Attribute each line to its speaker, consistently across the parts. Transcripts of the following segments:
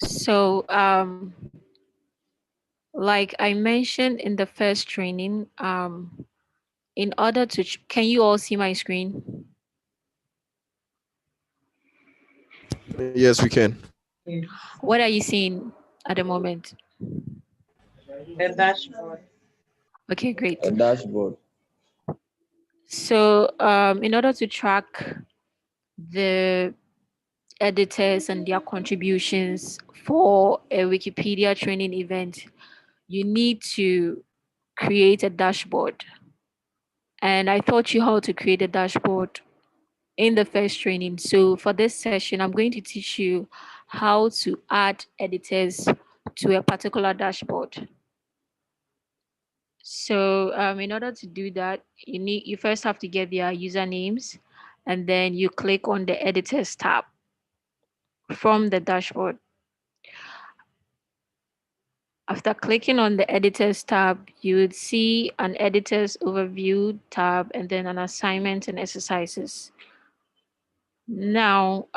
Speaker 1: So, like I mentioned in the first training, in order to, can you all see my screen?
Speaker 2: Yes, we can.
Speaker 1: What are you seeing at the moment?
Speaker 3: A dashboard.
Speaker 1: Okay,
Speaker 4: A
Speaker 1: great.
Speaker 4: dashboard.
Speaker 1: So, in order to track the editors and their contributions for a Wikipedia training event, you need to create a dashboard. And I taught you how to create a dashboard in the first training. So for this session, I'm going to teach you how to add editors to a particular dashboard. So in order to do that, you first have to get their usernames, and then you click on the editors tab from the dashboard. After clicking on the editors tab, you would see an editors overview tab and then an assignment and exercises. Now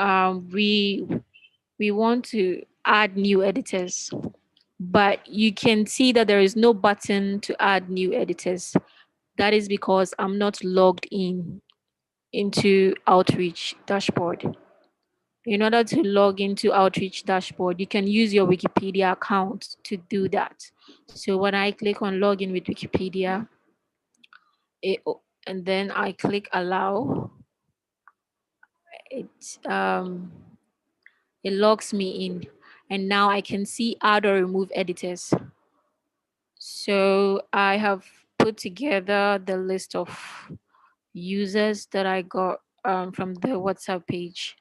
Speaker 1: we want to add new editors, but you can see that there is no button to add new editors. That is because I'm not logged in into Outreach dashboard. In order to log into Outreach dashboard, you can use your Wikipedia account to do that. So when I click on login with Wikipedia, it, and then I click allow, it it logs me in, and now I can see add or remove editors. So I have put together the list of users that I got from the WhatsApp page.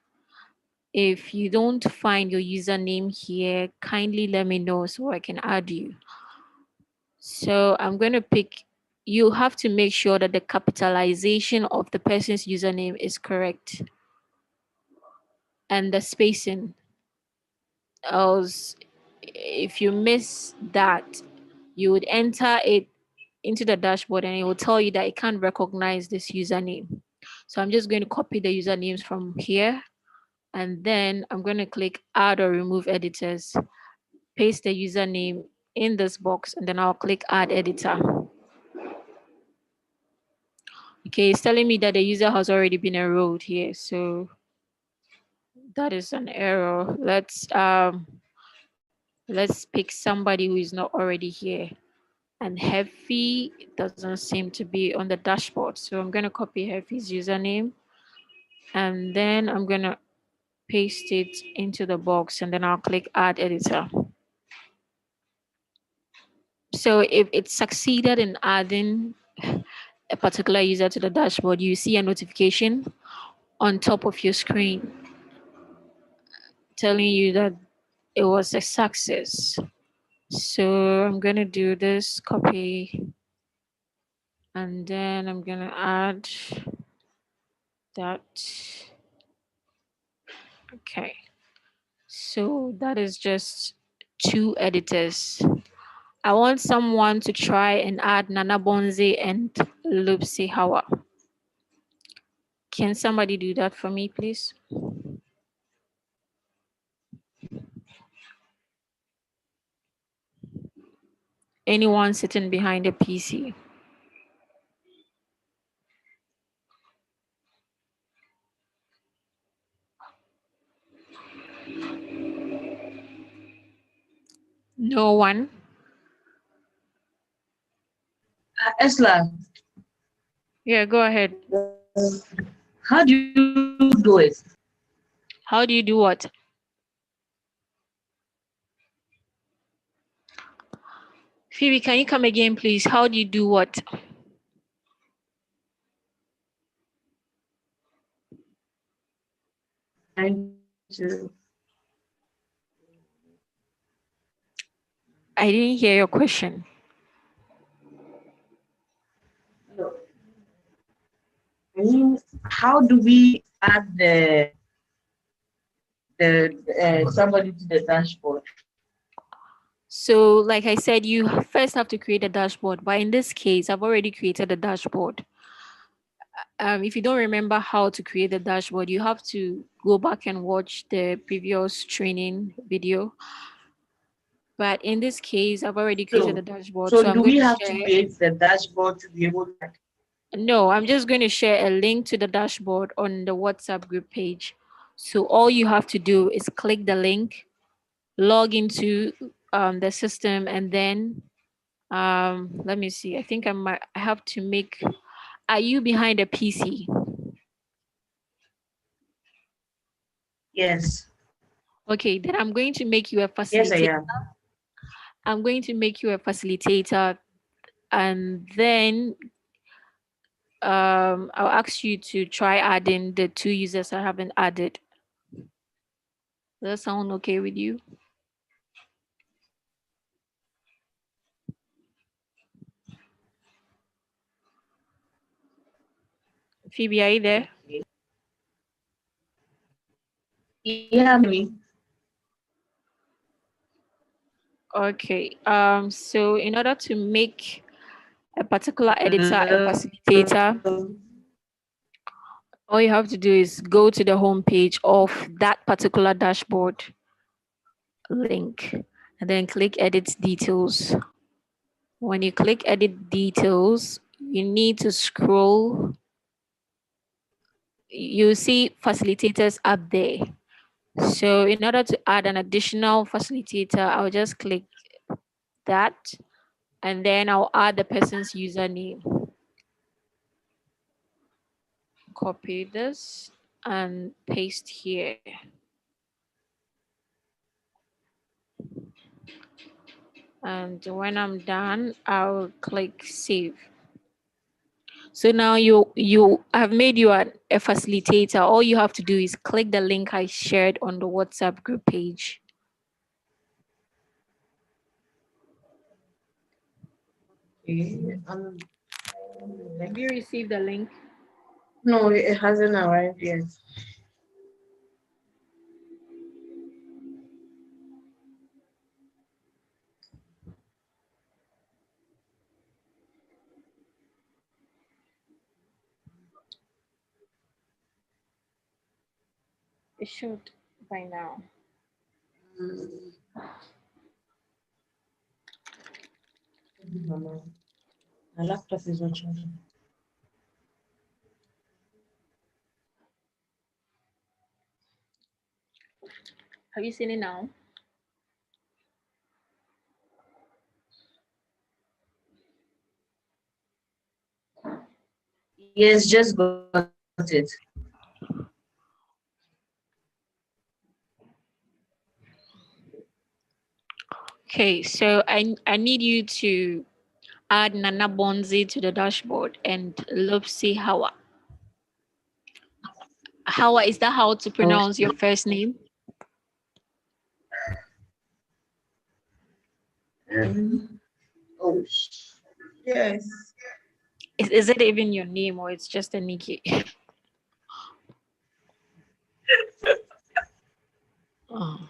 Speaker 1: If you don't find your username here, kindly let me know so I can add you. So I'm going to pick, you have to make sure that the capitalization of the person's username is correct and the spacing. Else, if you miss that, you would enter it into the dashboard and it will tell you that it can't recognize this username. So I'm just going to copy the usernames from here, and then I'm going to click add or remove editors, paste the username in this box, and then I'll click add editor. Okay, it's telling me that the user has already been enrolled here. So that is an error. Let's pick somebody who is not already here. And Hefi doesn't seem to be on the dashboard. So I'm going to copy Hefi's username, and then I'm going to paste it into the box, and then I'll click add editor. So if it succeeded in adding a particular user to the dashboard, you see a notification on top of your screen telling you that it was a success. So I'm going to do this, copy, and then I'm going to add that. Okay. So that is just 2 editors. I want someone to try and add Nana Bonze and Lupsi Hawa. Can somebody do that for me, please? Anyone sitting behind a PC? No one?
Speaker 3: Esla,
Speaker 1: Yeah, go ahead.
Speaker 3: how do you do it?
Speaker 1: How do you do what? Phoebe, can you come again, please? How do you do what?
Speaker 3: Trying to.
Speaker 1: I didn't hear your question.
Speaker 3: I mean, how do we add the somebody to the dashboard?
Speaker 1: So, like I said, you first have to create a dashboard. But in this case, I've already created a dashboard. If you don't remember how to create the dashboard, you have to go back and watch the previous training video. But in this case, I've already created the
Speaker 3: So,
Speaker 1: dashboard, so
Speaker 3: so
Speaker 1: I'm
Speaker 3: do
Speaker 1: going
Speaker 3: we
Speaker 1: to
Speaker 3: have to
Speaker 1: share.
Speaker 3: create the dashboard to be able to?
Speaker 1: No, I'm just going to share a link to the dashboard on the WhatsApp group page. So all you have to do is click the link, log into the system, and then let me see. I think I have to make. Are you behind a PC?
Speaker 3: Yes.
Speaker 1: Okay, then I'm going to make you a
Speaker 3: Yes, I
Speaker 1: facilitator.
Speaker 3: am.
Speaker 1: I'm going to make you a facilitator, and then I'll ask you to try adding the two users I haven't added. Does that sound okay with you? Phoebe, are you there?
Speaker 3: Okay. Yeah, me.
Speaker 1: Okay. So in order to make a particular editor a
Speaker 3: Hello.
Speaker 1: facilitator, all you have to do is go to the home page of that particular dashboard link and then click edit details. When you click edit details, you need to scroll. You see facilitators up there. So in order to add an additional facilitator, I'll just click that and then I'll add the person's username. Copy this and paste here. And when I'm done, I'll click save. So now you have made you a facilitator. All you have to do is click the link I shared on the WhatsApp group page.
Speaker 3: Okay.
Speaker 1: Have you received the link?
Speaker 3: No, it hasn't arrived yet.
Speaker 1: It should by now.
Speaker 3: My laptop is not charging.
Speaker 1: Have you seen it now?
Speaker 3: Yes, just got it.
Speaker 1: Okay, so I need you to add Nana Bonzi to the dashboard and Lopsy Hawa. Hawa, is that how to pronounce your
Speaker 3: Okay.
Speaker 1: first name?
Speaker 3: Oh, yes.
Speaker 1: Is it even your name or it's just a Nikki? Oh.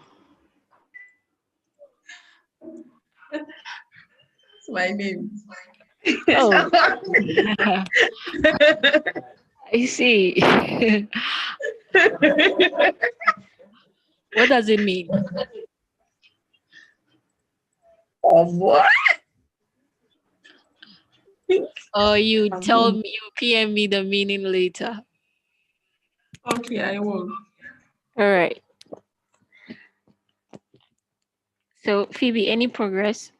Speaker 3: That's my name.
Speaker 1: Oh, I see. What does it mean?
Speaker 3: What?
Speaker 1: Or you tell me, you PM me the meaning later.
Speaker 3: Okay, I will.
Speaker 1: All right. So Phoebe, any progress?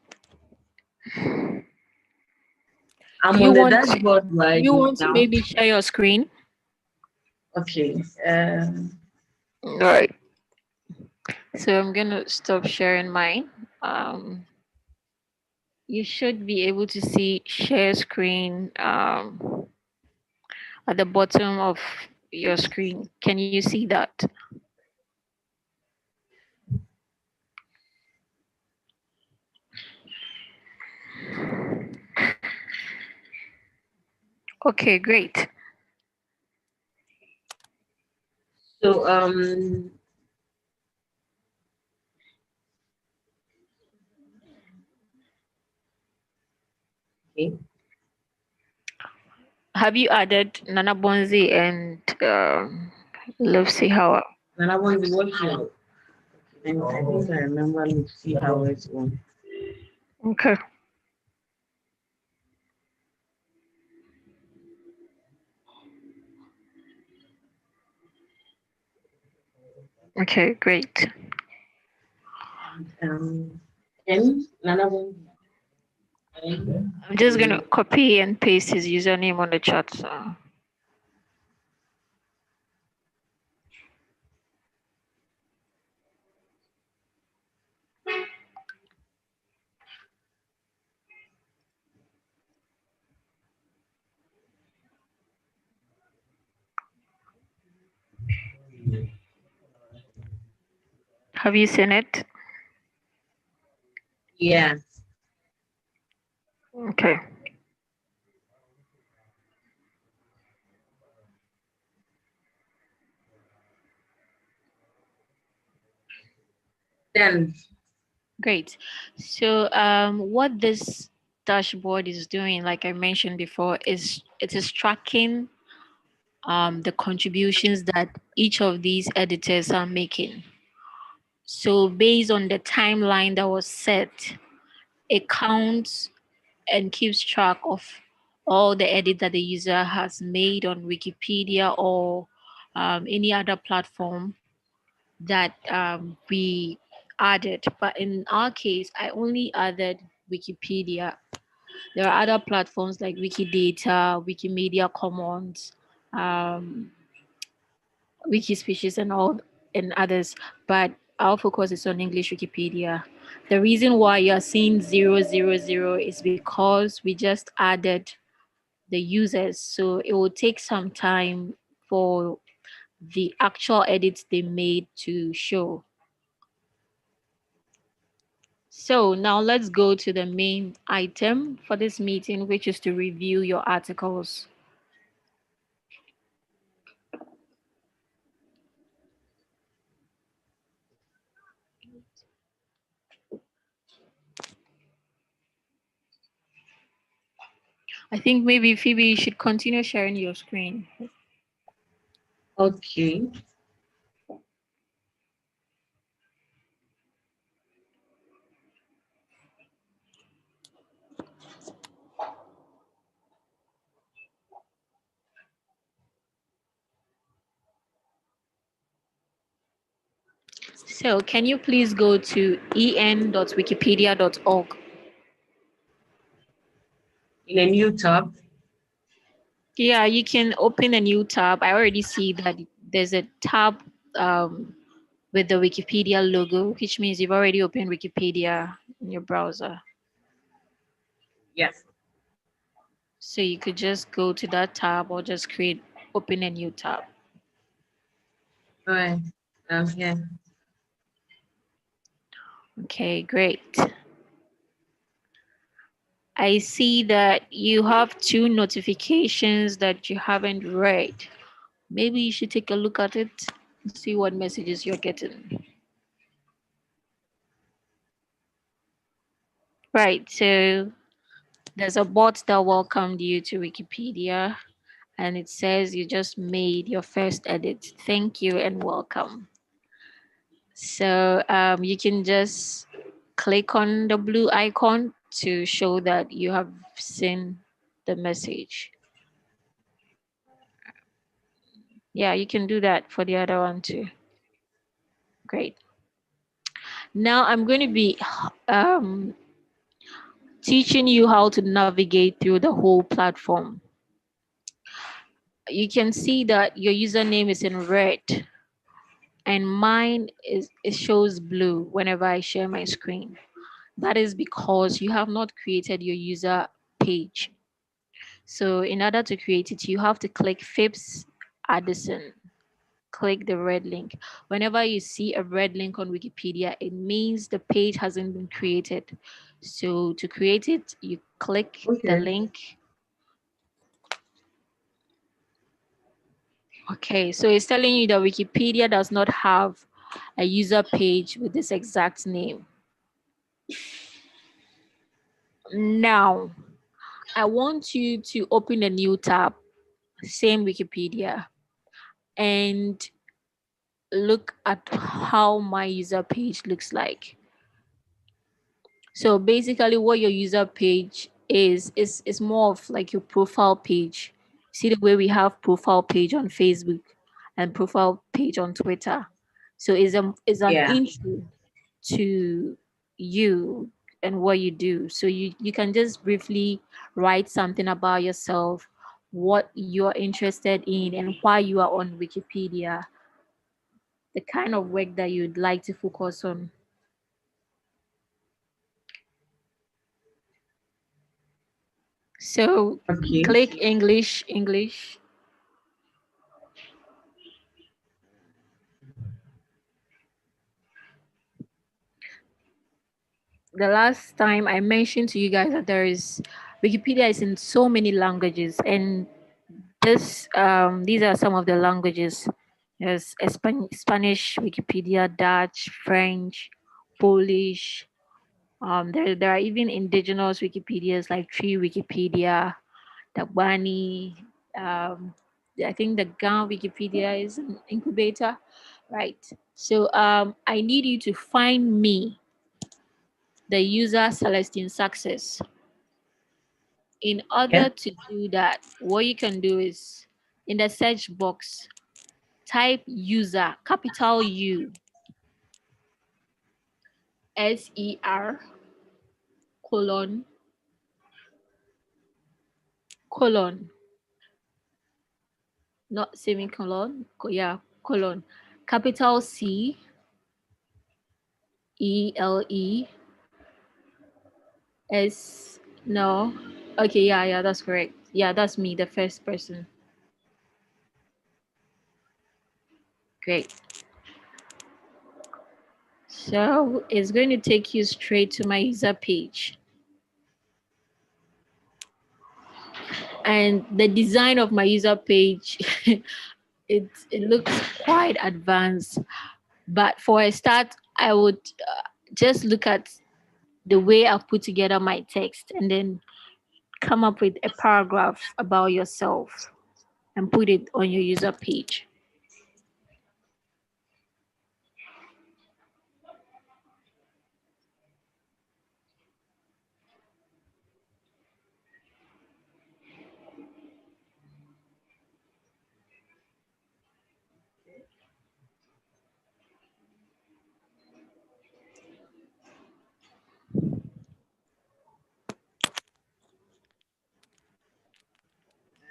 Speaker 3: I'm
Speaker 1: You
Speaker 3: on the
Speaker 1: want to
Speaker 3: dashboard right
Speaker 1: you want to
Speaker 3: now.
Speaker 1: maybe share your screen?
Speaker 3: Okay.
Speaker 1: All right. So I'm gonna stop sharing mine. You should be able to see share screen at the bottom of your screen. Can you see that? Okay, great.
Speaker 3: So okay.
Speaker 1: Have you added Nana Bonzi and Lucy Howard?
Speaker 3: And I want to watch you. And I think I remember to see how it's going.
Speaker 1: Okay. Okay, great.
Speaker 3: Um, and Nana one.
Speaker 1: I'm just gonna copy and paste his username on the chat. So. Have you seen it?
Speaker 3: Yeah.
Speaker 1: Okay.
Speaker 3: Then
Speaker 1: Great. So what this dashboard is doing, like I mentioned before, is it is tracking the contributions that each of these editors are making. So based on the timeline that was set, it counts and keeps track of all the edit that the user has made on Wikipedia or any other platform that we added. But in our case, I only added Wikipedia. There are other platforms like Wikidata, Wikimedia Commons, um, Wikispecies, and all and others. But our focus is on English Wikipedia. The reason why you're seeing 000 is because we just added the users. So it will take some time for the actual edits they made to show. So now let's go to the main item for this meeting, which is to review your articles. I think maybe Phoebe, you should continue sharing your screen.
Speaker 3: okay.
Speaker 1: So can you please go to en.wikipedia.org?
Speaker 3: In a new tab.
Speaker 1: Yeah, you can open a new tab. I already see that there's a tab with the Wikipedia logo, which means you've already opened Wikipedia in your browser.
Speaker 3: Yes.
Speaker 1: So you could just go to that tab or just open a new tab.
Speaker 3: All right. Yeah.
Speaker 1: Okay, great. I see that you have two notifications that you haven't read. Maybe you should take a look at it and see what messages you're getting. Right, so there's a bot that welcomed you to Wikipedia and it says you just made your first edit. Thank you and welcome. So you can just click on the blue icon to show that you have seen the message. Yeah, you can do that for the other one too. Great. Now I'm going to be um, teaching you how to navigate through the whole platform. You can see that your username is in red and mine is it shows blue whenever I share my screen. That is because you have not created your user page. So in order to create it, you have to click Phipps Addison. Click the red link. Whenever you see a red link on Wikipedia, it means the page hasn't been created. So to create it, you click the
Speaker 3: Okay.
Speaker 1: link. Okay, so it's telling you that Wikipedia does not have a user page with this exact name. Now, I want you to open a new tab. same Wikipedia, and look at how my user page looks like. So basically, what your user page is more of like your profile page. See the way we have profile page on Facebook and profile page on Twitter. So is an
Speaker 3: Yeah.
Speaker 1: intro to you and what you do. So you can just briefly write something about yourself, what you're interested in, and why you are on Wikipedia, the kind of work that you'd like to focus on. So
Speaker 3: Okay.
Speaker 1: click English, English. The last time I mentioned to you guys that there is Wikipedia is in so many languages, and this these are some of the languages. There's Spanish Wikipedia, Dutch, French, Polish. There are even indigenous Wikipedias like Tree Wikipedia, Dagbani. Um, I think the Gan Wikipedia is an incubator, right? So I need you to find me the user Celestine Success. In
Speaker 3: Yeah.
Speaker 1: order to do that, what you can do is in the search box, type user, capital U, SER, colon, colon, not semicolon, yeah, colon, capital CELES, no, okay, yeah, that's correct. Yeah, that's me, the first person. Great. So it's going to take you straight to my user page. And the design of my user page, it looks quite advanced. But for a start, I would just look at the way I've put together my text and then come up with a paragraph about yourself and put it on your user page.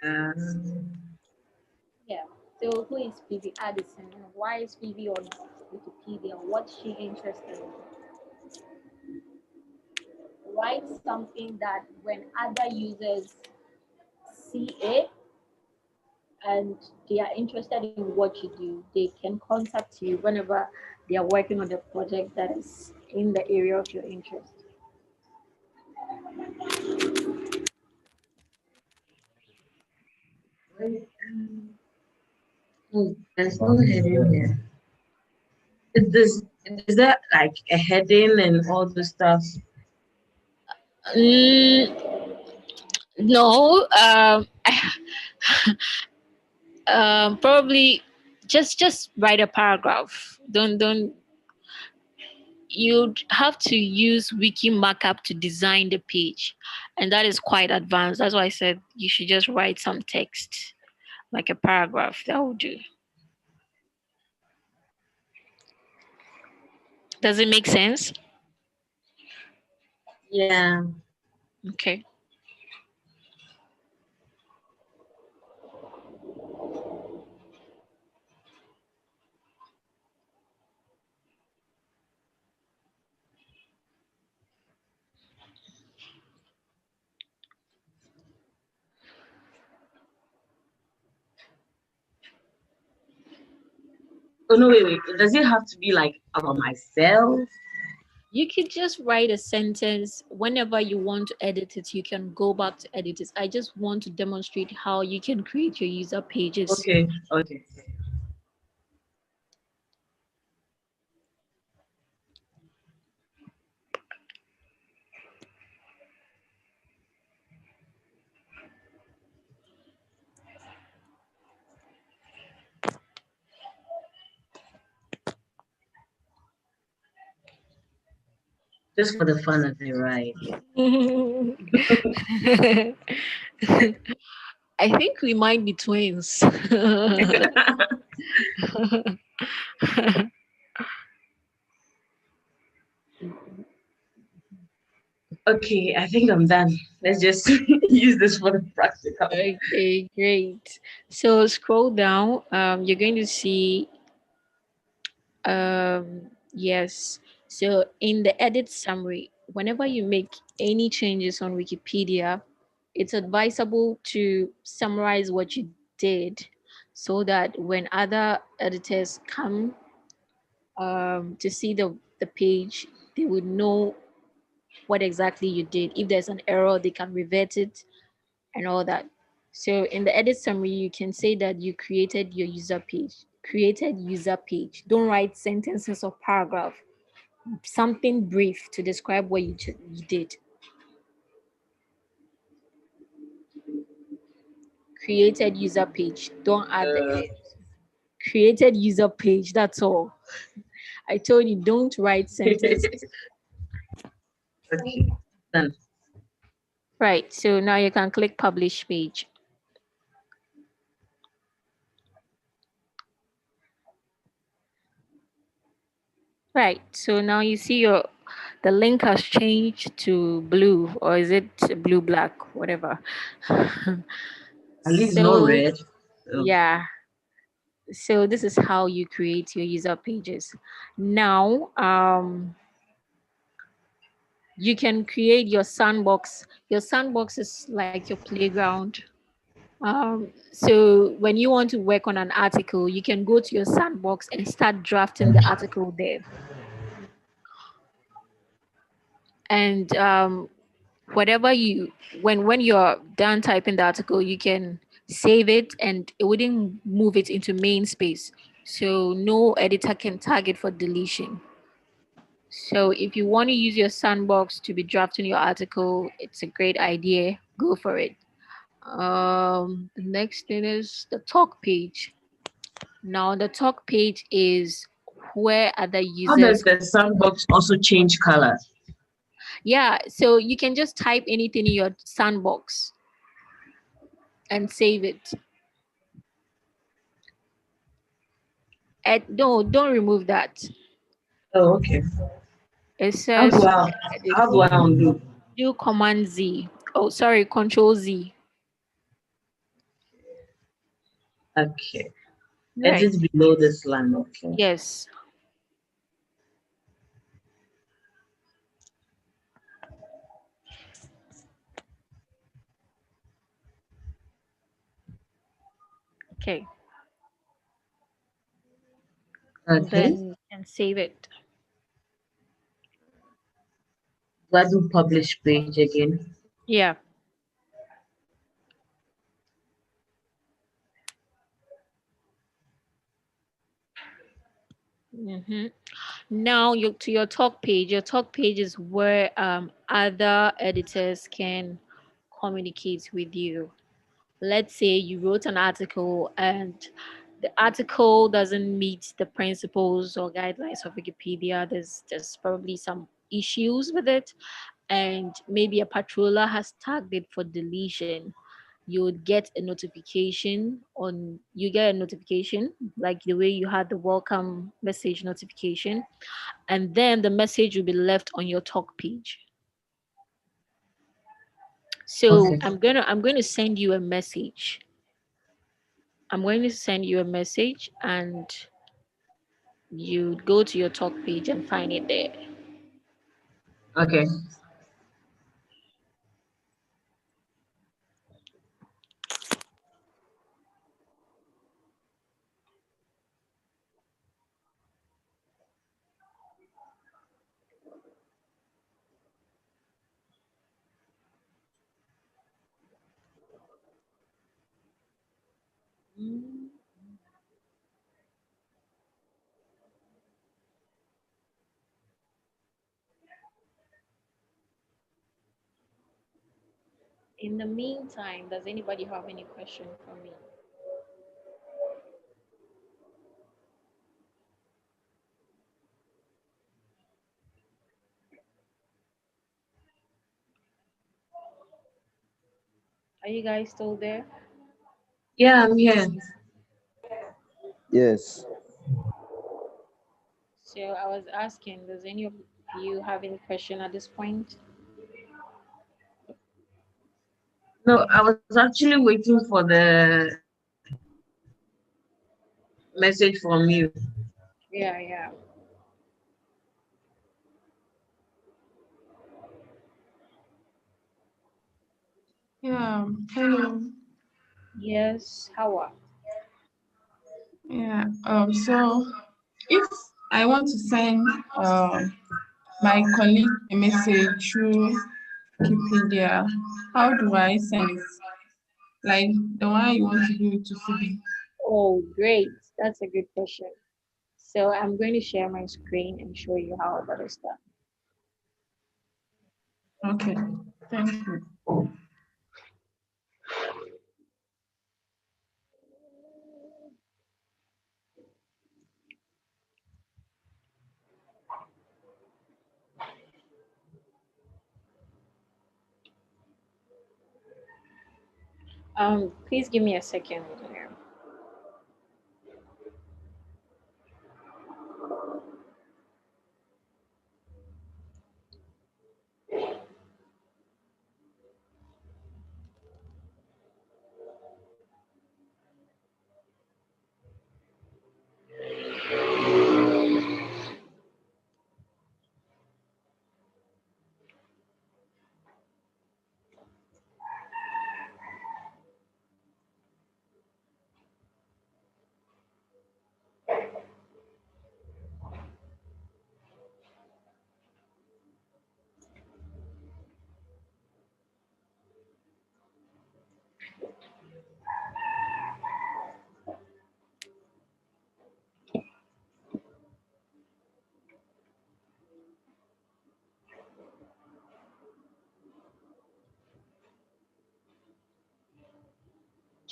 Speaker 3: Um,
Speaker 1: Yeah. So who is Phoebe Addison and why is Phoebe on Wikipedia? What's she interested in? Write something that when other users see it and they are interested in what you do, they can contact you whenever they are working on the project that is in the area of your interest.
Speaker 3: oh, there's no heading here. Is that like a heading and all the stuff?
Speaker 1: Mm, no, probably just write a paragraph. Don't You'd have to use wiki markup to design the page, and that is quite advanced. That's why I said you should just write some text, like a paragraph. That will do. Does it make sense?
Speaker 3: Yeah.
Speaker 1: Okay.
Speaker 3: Oh no, wait. Does it have to be like about myself?
Speaker 1: You could just write a sentence whenever you want to edit it. You can go back to edit it. I just want to demonstrate how you can create your user pages.
Speaker 3: Okay. Okay. Just for the fun of it, right?
Speaker 1: I think we might be twins.
Speaker 3: Okay, I think I'm done. Let's just use this for the practical.
Speaker 1: Okay, great. So scroll down. You're going to see. Yes. So in the edit summary, whenever you make any changes on Wikipedia, it's advisable to summarize what you did so that when other editors come to see the page, they would know what exactly you did. If there's an error, they can revert it and all that. So in the edit summary, you can say that you created your user page. Created user page. Don't write sentences or paragraph. Something brief to describe what you did. Created user page. Don't add the
Speaker 3: Uh,
Speaker 1: created user page. That's all. I told you don't write sentences.
Speaker 3: okay, done.
Speaker 1: Right. So now you can click publish page. Right. So now you see the link has changed to blue, or is it blue black, whatever.
Speaker 3: At least no
Speaker 1: So
Speaker 3: red. So,
Speaker 1: yeah. So this is how you create your user pages. Now, you can create your sandbox. Your sandbox is like your playground. So when you want to work on an article, you can go to your sandbox and start drafting the article there. And whatever you when you're done typing the article, you can save it and it wouldn't move it into main space. So no editor can tag it for deletion. So if you want to use your sandbox to be drafting your article, it's a great idea. Go for it. The next thing is the talk page. Now the talk page is where other
Speaker 3: how does
Speaker 1: users.
Speaker 3: the sandbox also change color?
Speaker 1: Yeah, so you can just type anything in your sandbox and save it. No, don't remove that.
Speaker 3: Oh, okay.
Speaker 1: It
Speaker 3: How do
Speaker 1: says
Speaker 3: I
Speaker 1: edit.
Speaker 3: how do I undo?
Speaker 1: Do Command Z. Oh, sorry, Control Z.
Speaker 3: Okay.
Speaker 1: Right.
Speaker 3: Edit below this line. Okay.
Speaker 1: Yes. Okay.
Speaker 3: Okay.
Speaker 1: Then you can save it.
Speaker 3: Do I do publish page again?
Speaker 1: Yeah. hmm Now you to your talk page. Your talk page is where other editors can communicate with you. Let's say you wrote an article and the article doesn't meet the principles or guidelines of Wikipedia. There's probably some issues with it, and maybe a patroller has tagged it for deletion. You would get a notification on you get a notification like the way you had the welcome message notification, and then the message will be left on your talk page. So
Speaker 3: Okay.
Speaker 1: I'm going to send you a message. I'm going to send you a message and you go to your talk page and find it there.
Speaker 3: Okay.
Speaker 1: In the meantime, does anybody have any question for me? Are you guys still there?
Speaker 3: Yeah, I'm here.
Speaker 2: Yes.
Speaker 1: So I was asking, does any of you have any question at this point?
Speaker 3: No, I was actually waiting for the message from you.
Speaker 1: Yeah, yeah.
Speaker 4: Yeah, hello.
Speaker 1: Yes, how are?
Speaker 4: Yeah, so if I want to send my colleague a message through Wikipedia, how do I send it? Like the one you want to do it to Phoebe.
Speaker 1: Oh, great. That's a good question. So I'm going to share my screen and show you how that is done.
Speaker 4: Okay, thank you.
Speaker 1: Please give me a second here.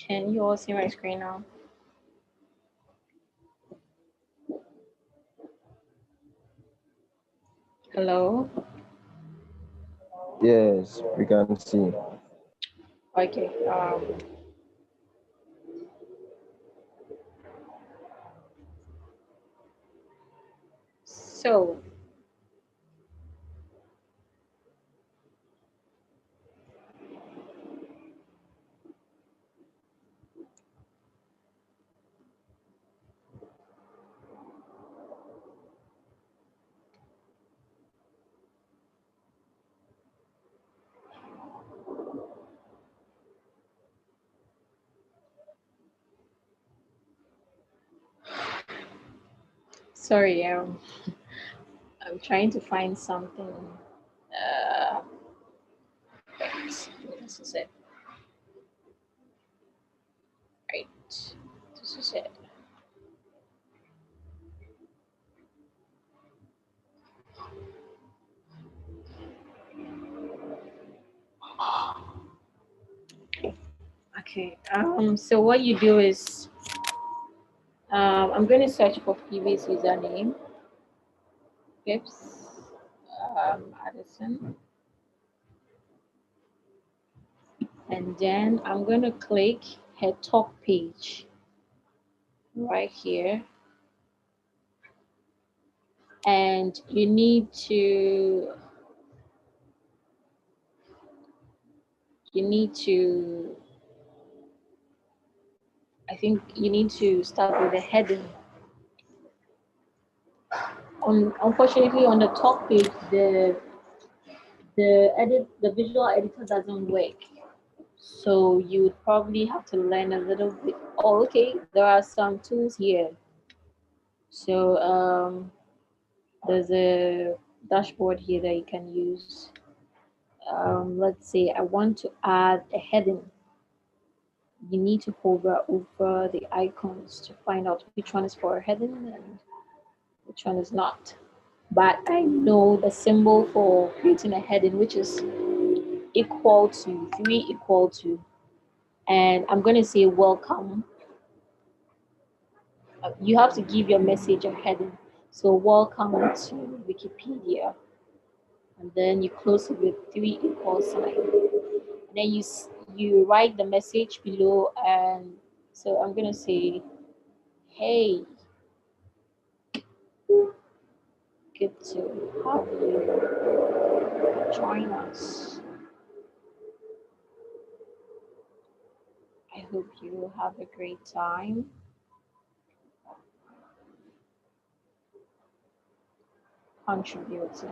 Speaker 1: Can you all see my screen now? Hello?
Speaker 2: Yes, we can see.
Speaker 1: Okay. So sorry, I'm trying to find something. Right. This is it. Right. This is it. Okay. So what you do is I'm going to search for Phoebe's username. Gibbs Addison. And then I'm going to click her talk page right here. And you need to I think you need to start with the heading. Unfortunately, on the top page, the visual editor doesn't work. So you would probably have to learn a little bit. Oh, okay. There are some tools here. So there's a dashboard here that you can use. Let's say I want to add a heading. You need to hover over the icons to find out which one is for a heading and which one is not. But I know the symbol for creating a heading, which is equal to, three equal to, and I'm going to say welcome. You have to give your message a heading. So welcome to Wikipedia, and then you close it with three equal sign. And then you write the message below, and so I'm gonna say, hey, good to have you join us. I hope you have a great time contributing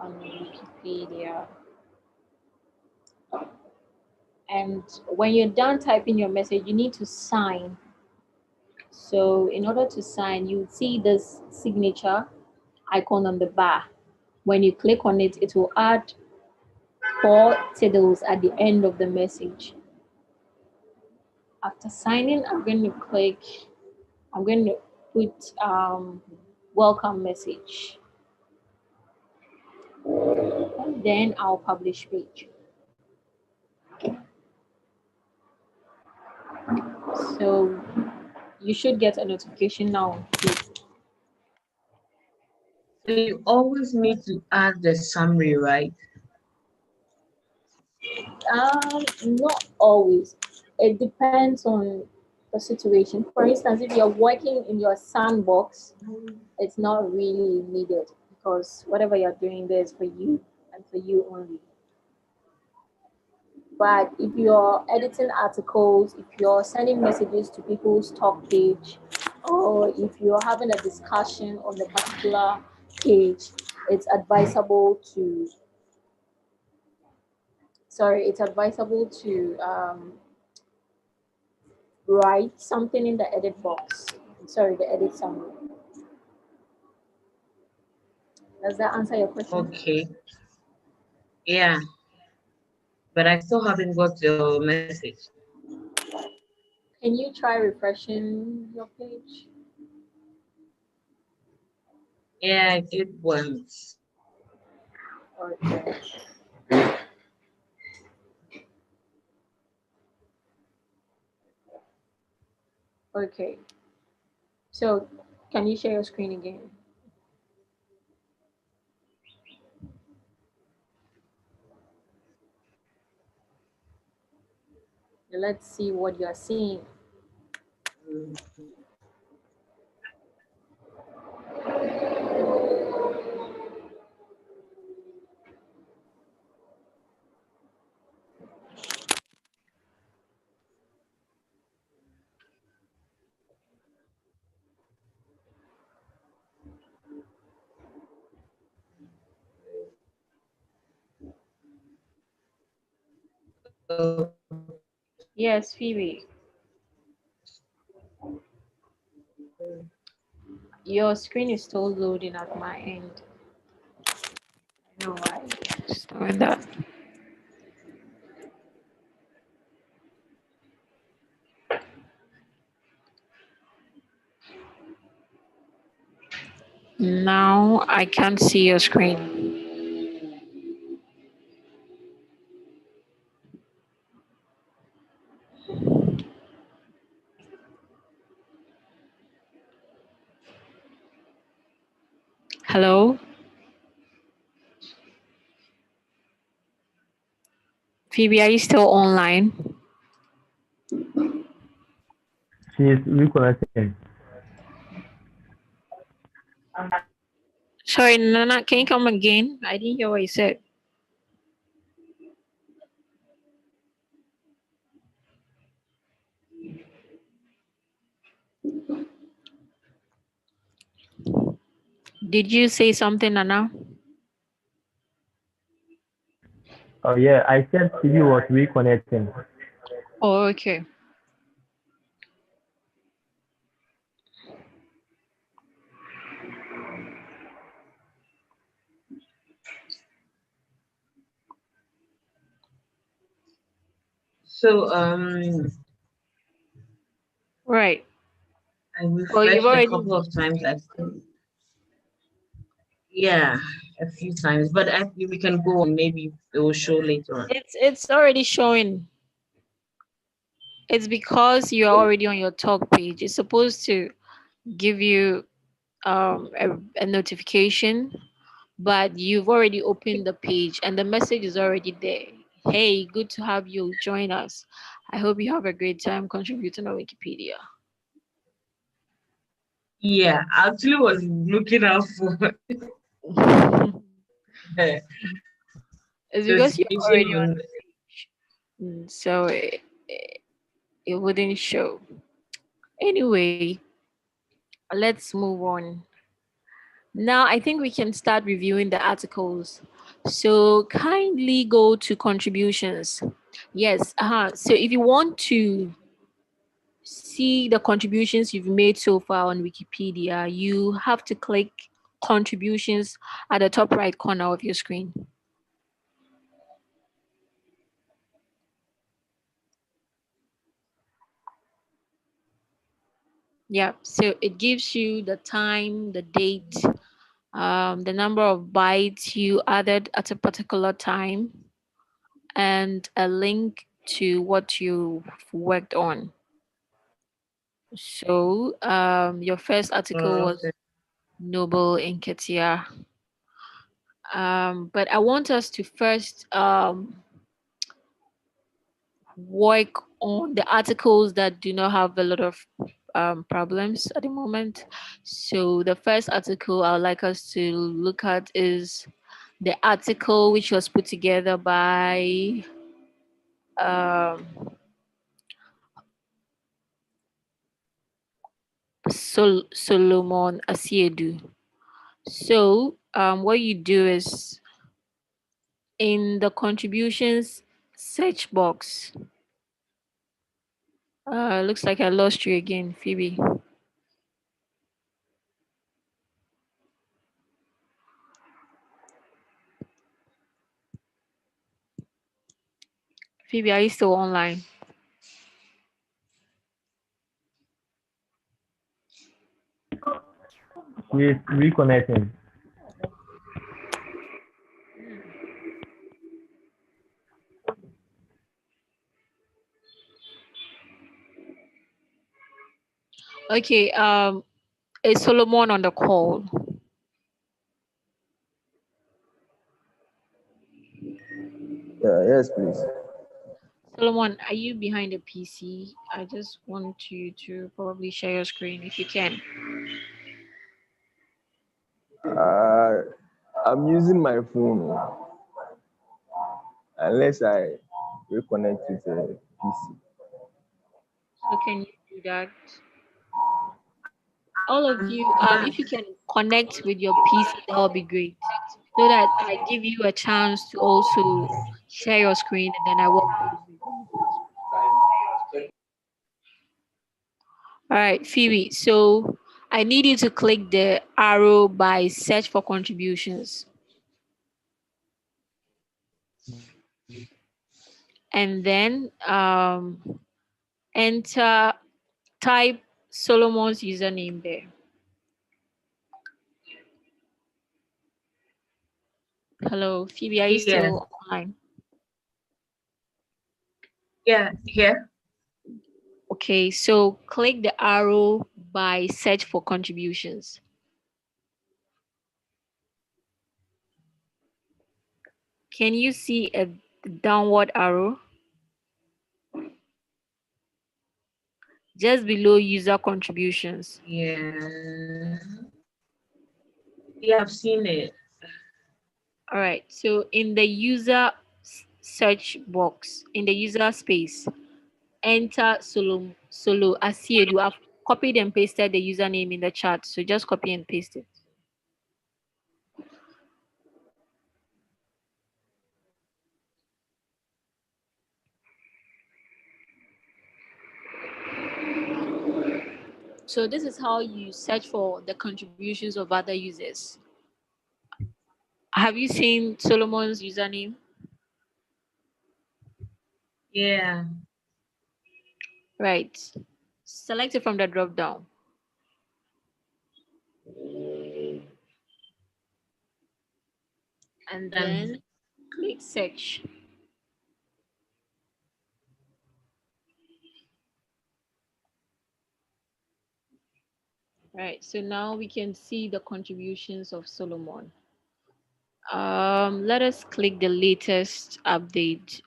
Speaker 1: on Wikipedia. And when you're done typing your message, you need to sign. So in order to sign, you see this signature icon on the bar. When you click on it, it will add four tittles at the end of the message. After signing, I'm going to put welcome message, and then I'll publish page. So you should get a notification now.
Speaker 3: So you always need to add the summary, right?
Speaker 1: Not always. It depends on the situation. For instance, if you're working in your sandbox, it's not really needed because whatever you're doing there is for you and for you only. But if you're editing articles, if you're sending messages to people's talk page, or if you're having a discussion on the particular page, it's advisable to it's advisable to write something in the edit box. The edit summary. Does that answer your question?
Speaker 3: Okay. Yeah, but I still haven't got your message.
Speaker 1: Can you try refreshing your page?
Speaker 3: Yeah, I did once.
Speaker 1: Okay. Okay. So, can you share your screen again? Let's see what you're seeing.
Speaker 3: Mm.
Speaker 1: Yes, Phoebe. Your screen is still loading at my end. I know why it's doing that. Now I can't see your screen. Hello? Phoebe, are you still online?
Speaker 5: She is reconnecting.
Speaker 1: Sorry, Nana, can you come again? I didn't hear what you said. Did you say something, Nana?
Speaker 5: Oh yeah, I said TV was reconnecting.
Speaker 1: Oh, okay.
Speaker 3: So
Speaker 1: Right.
Speaker 3: I
Speaker 1: Well, you've
Speaker 3: refreshed a
Speaker 1: already.
Speaker 3: couple of times. I still, yeah, a few times, but we can go on. Maybe it will show later on.
Speaker 1: It's already showing. It's because you're already on your talk page. It's supposed to give you a notification, but you've already opened the page and the message is already there. Hey, good to have you join us. I hope you have a great time contributing on Wikipedia.
Speaker 3: Yeah, I actually was looking out for the
Speaker 1: It's because you're
Speaker 3: notification
Speaker 1: already on
Speaker 3: on.
Speaker 1: the page, so it wouldn't show. Anyway, let's move on. Now, I think we can start reviewing the articles. So, kindly go to contributions. Yes, so if you want to see the contributions you've made so far on Wikipedia, you have to click contributions at the top right corner of your screen. Yeah, so it gives you the time, the date, the number of bytes you added at a particular time, and a link to what you've worked on. So, your first article was
Speaker 3: Okay.
Speaker 1: Noble Inketia. But I want us to first work on the articles that do not have a lot of problems at the moment. So the first article I would like us to look at is the article which was put together by um, Solomon Asiedu. So what you do is in the contributions search box. Looks like I lost you again, Phoebe. Phoebe, are you still online?
Speaker 5: Yes, reconnecting.
Speaker 1: Okay, is Solomon on the call?
Speaker 2: Yes, please.
Speaker 1: Solomon, are you behind the PC? I just want you to probably share your screen if you can.
Speaker 2: Uh, I'm using my phone unless I reconnect with the PC.
Speaker 1: So can you do that? All of you, if you can connect with your PC, that would be great. So that I give you a chance to also share your screen and then I work with you. All right, Phoebe. So I need you to click the arrow by search for contributions and then enter, type Solomon's username there. Hello, Phoebe, are you
Speaker 3: Yeah,
Speaker 1: still online?
Speaker 3: yeah, here.
Speaker 1: Okay, so click the arrow by search for contributions. Can you see a downward arrow just below user contributions?
Speaker 3: Yeah, yeah, I've seen it.
Speaker 1: All right, so in the user search box, in the user space, enter Solo Asiedu. I've copied and pasted the username in the chat, so just copy and paste it. So this is how you search for the contributions of other users. Have you seen Solomon's username?
Speaker 3: Yeah,
Speaker 1: Right. Select it from the drop down and
Speaker 3: and
Speaker 1: then click search. Right. So now we can see the contributions of Solomon. Let us click the latest update,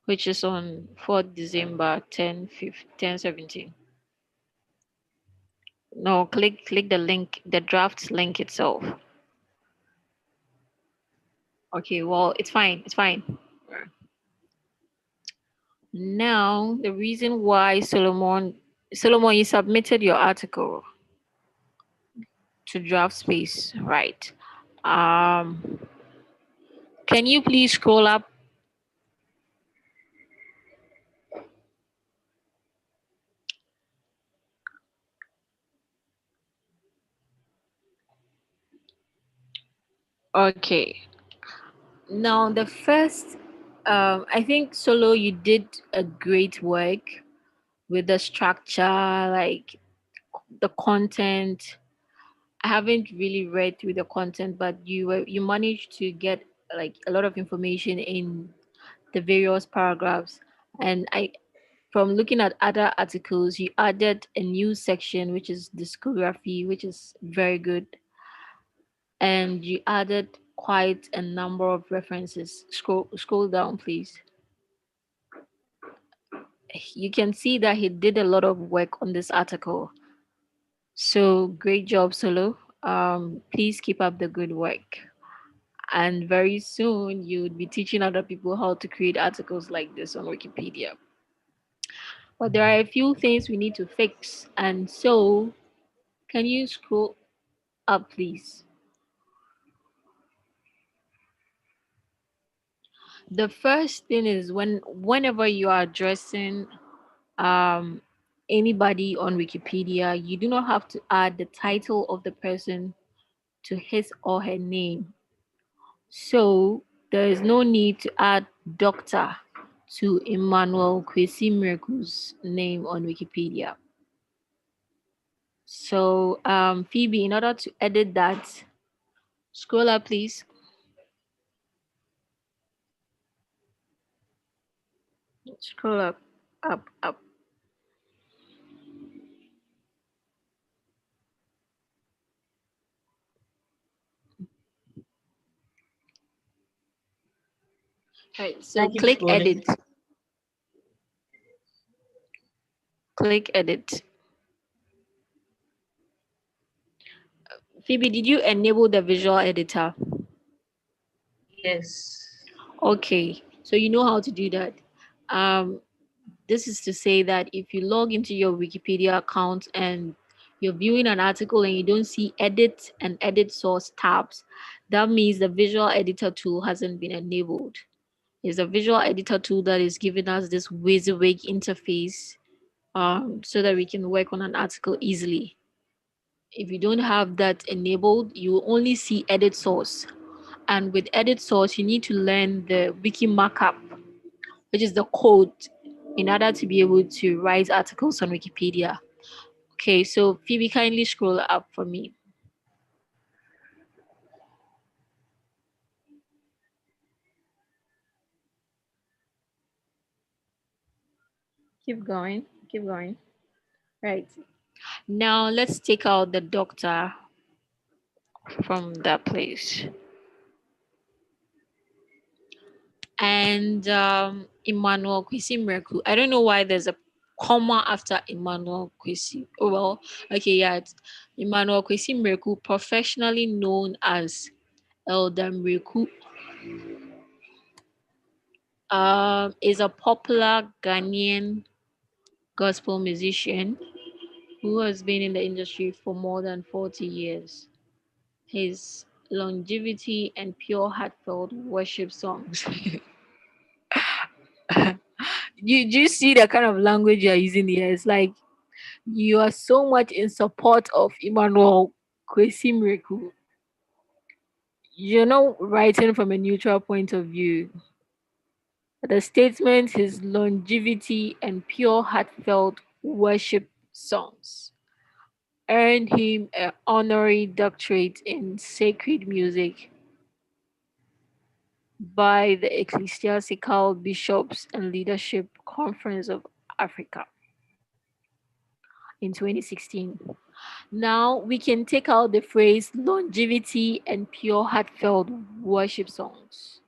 Speaker 1: which is on 4th December 10:17. No, click the link, the draft link itself. Okay, well, it's fine. It's fine. Now, the reason why Solomon, you submitted your article to draft space, right? Um, can you please scroll up? Okay. Now, the first, I think Solo, you did a great work with the structure, like the content. I haven't really read through the content, but you managed to get like a lot of information in the various paragraphs. And I, from looking at other articles, you added a new section which is discography, which is very good, and you added quite a number of references. Scroll down, please. You can see that he did a lot of work on this article. So great job, Solo. Please keep up the good work. And very soon you would be teaching other people how to create articles like this on Wikipedia. But there are a few things we need to fix. And so, can you scroll up, please? The first thing is whenever you are addressing um, anybody on Wikipedia, you do not have to add the title of the person to his or her name. So there is no need to add doctor to Emmanuel Kwesi Miracle's name on Wikipedia. So Phoebe, in order to edit that, scroll up, please. Scroll up, up, up. Right.
Speaker 3: Can
Speaker 1: So
Speaker 3: I keep
Speaker 1: click
Speaker 3: scrolling?
Speaker 1: edit. Click edit. Phoebe, did you enable the visual editor?
Speaker 3: Yes.
Speaker 1: Okay, so you know how to do that. Um, this is to say that if you log into your Wikipedia account and you're viewing an article and you don't see edit and edit source tabs, that means the visual editor tool hasn't been enabled. It's a visual editor tool that is giving us this WYSIWYG interface so that we can work on an article easily. If you don't have that enabled, you will only see edit source. And with edit source, you need to learn the wiki markup, which is the code in order to be able to write articles on Wikipedia. Okay, so Phoebe, kindly scroll up for me. Keep going, keep going. Right. Now let's take out the doctor from that place. And Emmanuel Kwesi Miracle. I don't know why there's a comma after Emmanuel Kwesi. Oh well, okay, yeah, it's Emmanuel Kwesi Miracle, professionally known as Elder Miracle, is a popular Ghanaian gospel musician who has been in the industry for more than 40 years. His longevity and pure heartfelt worship songs. You see the kind of language you're using here? It's like you are so much in support of Emmanuel Kwesi Miracle. You're not writing from a neutral point of view. The statement, his longevity and pure heartfelt worship songs earned him an honorary doctorate in sacred music by the Ecclesiastical Bishops and Leadership Conference of Africa in 2016. Now we can take out the phrase longevity and pure heartfelt worship songs.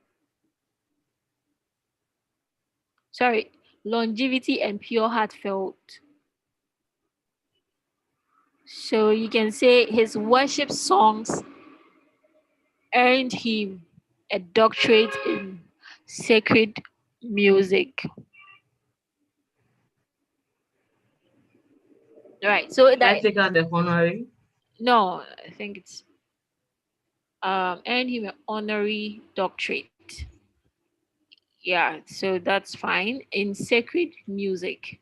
Speaker 1: Sorry, longevity and pure heartfelt. So you can say his worship songs earned him a doctorate in sacred music. Right. So
Speaker 3: Should I
Speaker 1: that
Speaker 3: take out the honorary?
Speaker 1: no, I think it's earned him an honorary doctorate. Yeah, so that's fine. In sacred music.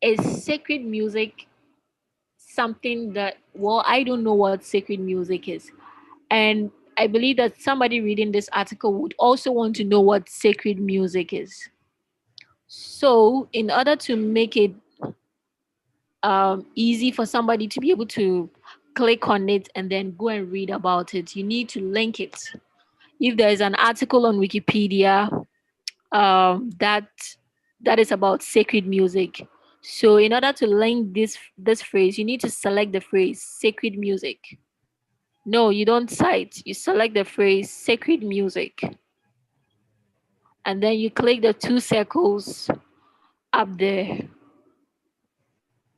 Speaker 1: Is sacred music something that, well, I don't know what sacred music is. And I believe that somebody reading this article would also want to know what sacred music is. So, in order to make it easy for somebody to be able to click on it and then go and read about it, you need to link it. If there is an article on Wikipedia that is about sacred music, so in order to link this phrase, you need to select the phrase sacred music. No, you don't cite. You select the phrase sacred music, and then you click the two circles up there.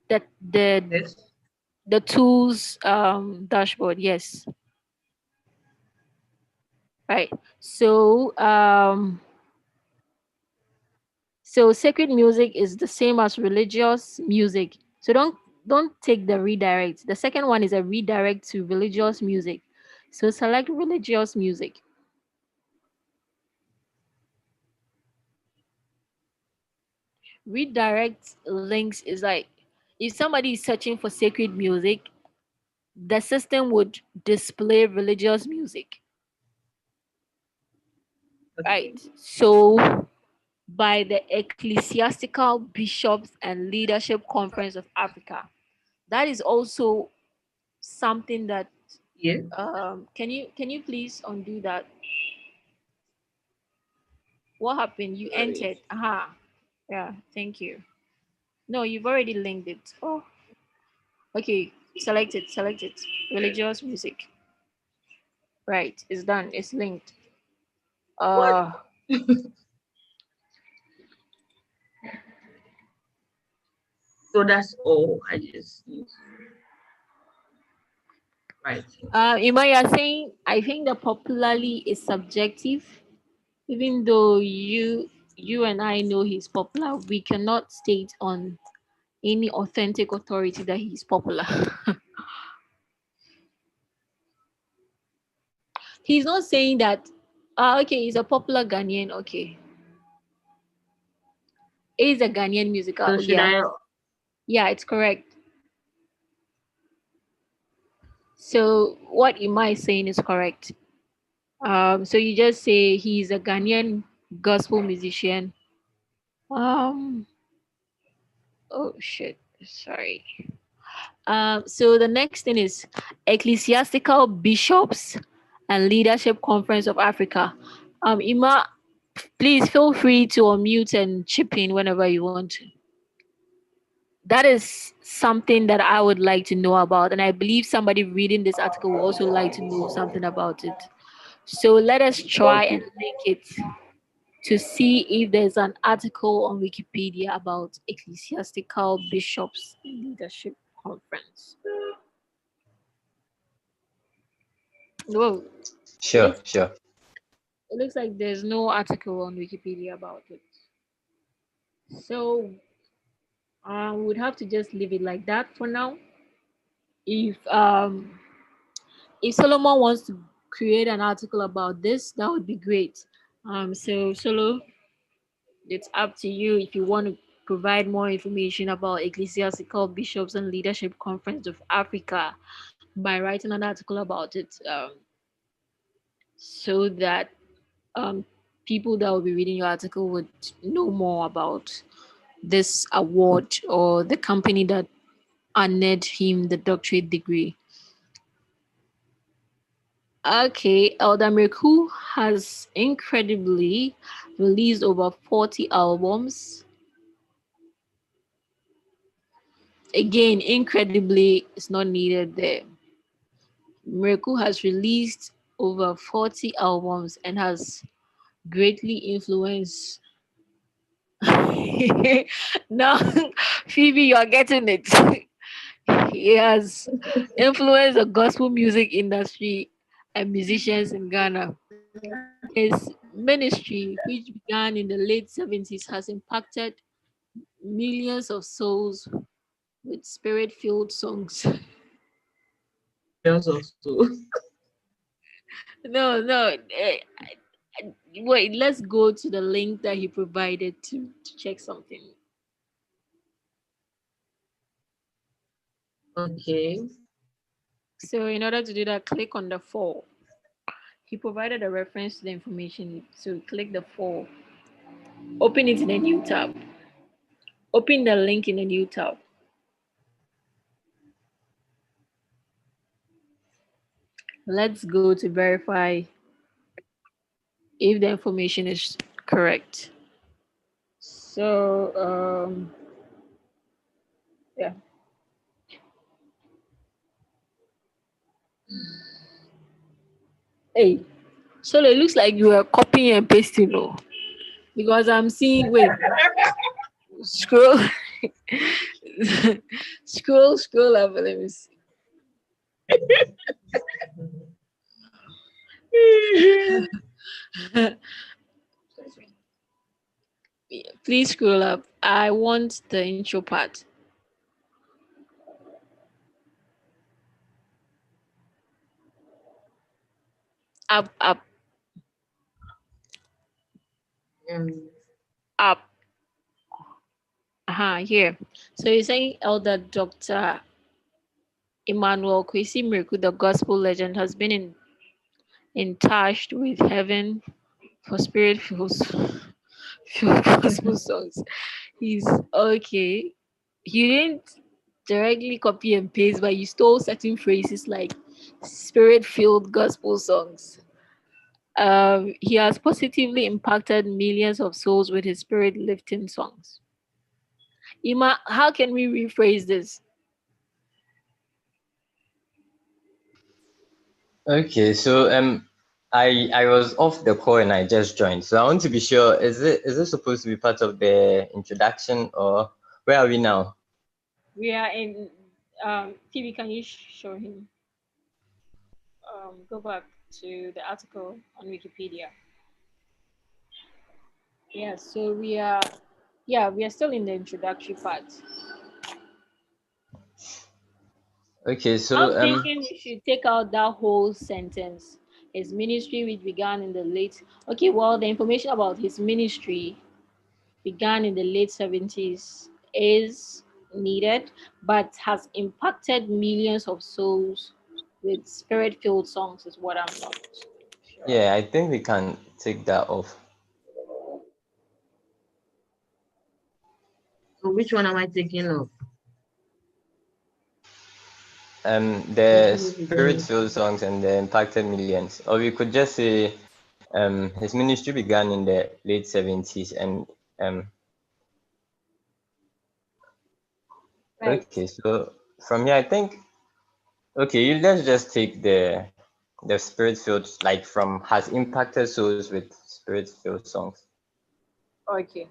Speaker 1: That
Speaker 3: Yes.
Speaker 1: the tools dashboard. Yes, right. So so sacred music is the same as religious music. So don't take the redirect. The second one is a redirect to religious music. So select religious music. Redirect links is like if somebody is searching for sacred music, the system would display religious music,
Speaker 3: Okay.
Speaker 1: right? So by the Ecclesiastical Bishops and Leadership Conference of Africa. That is also something that
Speaker 3: Yes.
Speaker 1: can you please undo that? What happened? You
Speaker 3: Sorry.
Speaker 1: entered. Aha. Yeah, thank you. No, you've already linked it. Oh, okay. Select it. Select it.
Speaker 3: Yes.
Speaker 1: Religious music. Right. It's done. It's linked.
Speaker 3: What?
Speaker 1: Uh
Speaker 3: So that's all. I just need to write it.
Speaker 1: Ima, you're saying I think the popularly is subjective. Even though you and I know he's popular, we cannot state on any authentic authority that he's popular. He's not saying that okay, he's a popular Ghanaian, okay. He's a Ghanaian musical,
Speaker 3: So should
Speaker 1: yeah.
Speaker 3: I?
Speaker 1: Yeah, it's correct. So what Ima is saying is correct. So you just say he's a Ghanaian gospel musician. Um oh shit, sorry. So the next thing is Ecclesiastical Bishops and Leadership Conference of Africa. Ima, please feel free to unmute and chip in whenever you want to. That is something that I would like to know about, and I believe somebody reading this article will also like to know something about it. So let us try and
Speaker 3: Okay.
Speaker 1: link it to see if there's an article on Wikipedia about Ecclesiastical Bishops Leadership Conference. Whoa, it
Speaker 2: Sure,
Speaker 1: looks
Speaker 2: sure.
Speaker 1: it looks like there's no article on Wikipedia about it. So we would have to just leave it like that for now. If Solomon wants to create an article about this, that would be great. So Solo, it's up to you if you want to provide more information about Ecclesiastical Bishops and Leadership Conference of Africa by writing an article about it, so that um, people that will be reading your article would know more about this award or the company that honored him the doctorate degree. Okay, Eldamir, who has incredibly released over 40 albums. again, incredibly, it's not needed there. Miracle has released over 40 albums and has greatly influenced. Now, Phoebe, you're getting it. He has influenced the gospel music industry and musicians in Ghana. His ministry, which began in the late 70s, has impacted millions of souls with spirit filled songs.
Speaker 3: Millions of souls.
Speaker 1: No, no. Wait, let's go to the link that he provided to check something.
Speaker 3: Okay.
Speaker 1: So, in order to do that, click on the 4. He provided a reference to the information. So, click the 4. Open it in a new tab. Open the link in a new tab. Let's go to verify if the information is correct. So, yeah. Hey, so it looks like you are copying and pasting, no? Because I'm seeing, wait, scroll, scroll up. Let me see. Please scroll up. I want the intro part. Up, up,
Speaker 3: Um,
Speaker 1: up. Here. So you're saying Elder Dr. Emmanuel Kwesi Miracle, the gospel legend, has been in touch with heaven for spirit filled gospel songs. He's okay. You didn't directly copy and paste, but you stole certain phrases like spirit filled gospel songs. He has positively impacted millions of souls with his spirit lifting songs. Ima, how can we rephrase this?
Speaker 2: Okay, so I was off the call and I just joined. So I want to be sure, is it supposed to be part of the introduction or where are we now?
Speaker 1: We are in Phoebe, can you show him? Go back to the article on Wikipedia. Yeah, so we are still in the introductory part.
Speaker 2: Okay,
Speaker 1: I'm
Speaker 2: so
Speaker 1: thinking we should take out that whole sentence. His ministry, which began in the late. Okay, well, the information about his ministry began in the late 70s is needed, but has impacted millions of souls with spirit-filled songs. Is what I'm not sure of.
Speaker 2: yeah, I think we can take that off.
Speaker 3: so which one am I taking off?
Speaker 2: The
Speaker 3: Ministry began.
Speaker 2: spirit-filled songs and the impacted millions. Or we could just say his ministry began in the late 70s and
Speaker 1: Right.
Speaker 2: okay, so from here I think okay, let's just take the spirit-filled like from has impacted souls with spirit-filled songs.
Speaker 1: Okay.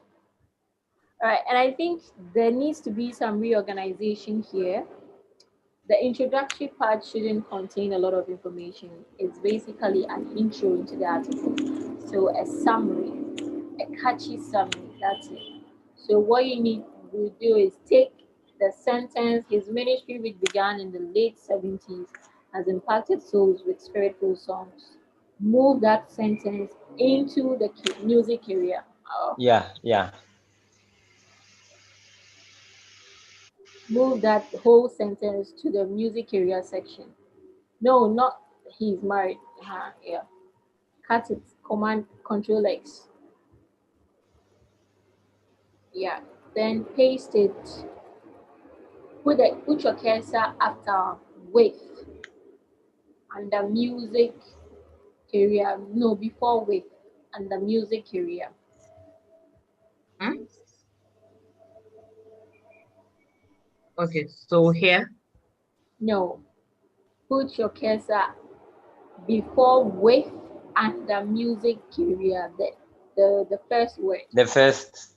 Speaker 1: All right. And I think there needs to be some reorganization here. The introductory part shouldn't contain a lot of information. It's basically an intro into the article. So a summary, a catchy summary, that's it. So what you need to do is take the sentence, his ministry which began in the late 70s has impacted souls with spiritual songs. Move that sentence into the music area.
Speaker 2: Yeah, yeah.
Speaker 1: Move that whole sentence to the music area section. No, not he's married. Yeah. Cut it. Command Control X. Yeah. Then paste it. Put your cursor after with and the music area. No, before with and the music area.
Speaker 3: Hmm? Okay, so here.
Speaker 1: No. Put your cursor before with and the music career, the first word.
Speaker 2: The first.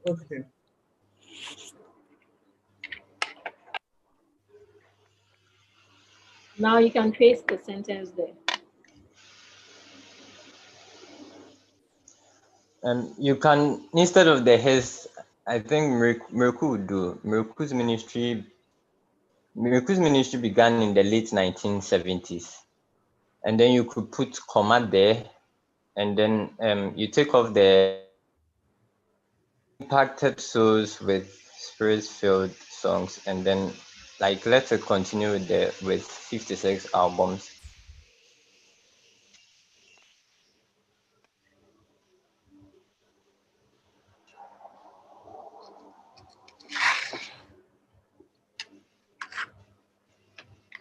Speaker 3: Okay.
Speaker 1: Now you can trace the sentence there.
Speaker 2: You can, instead of the his, I think Miracle would do. Miracle's ministry began in the late 1970s. And then you could put comma there, and then you take off the impacted souls with spirit-filled songs, and then like let's continue with 56 albums.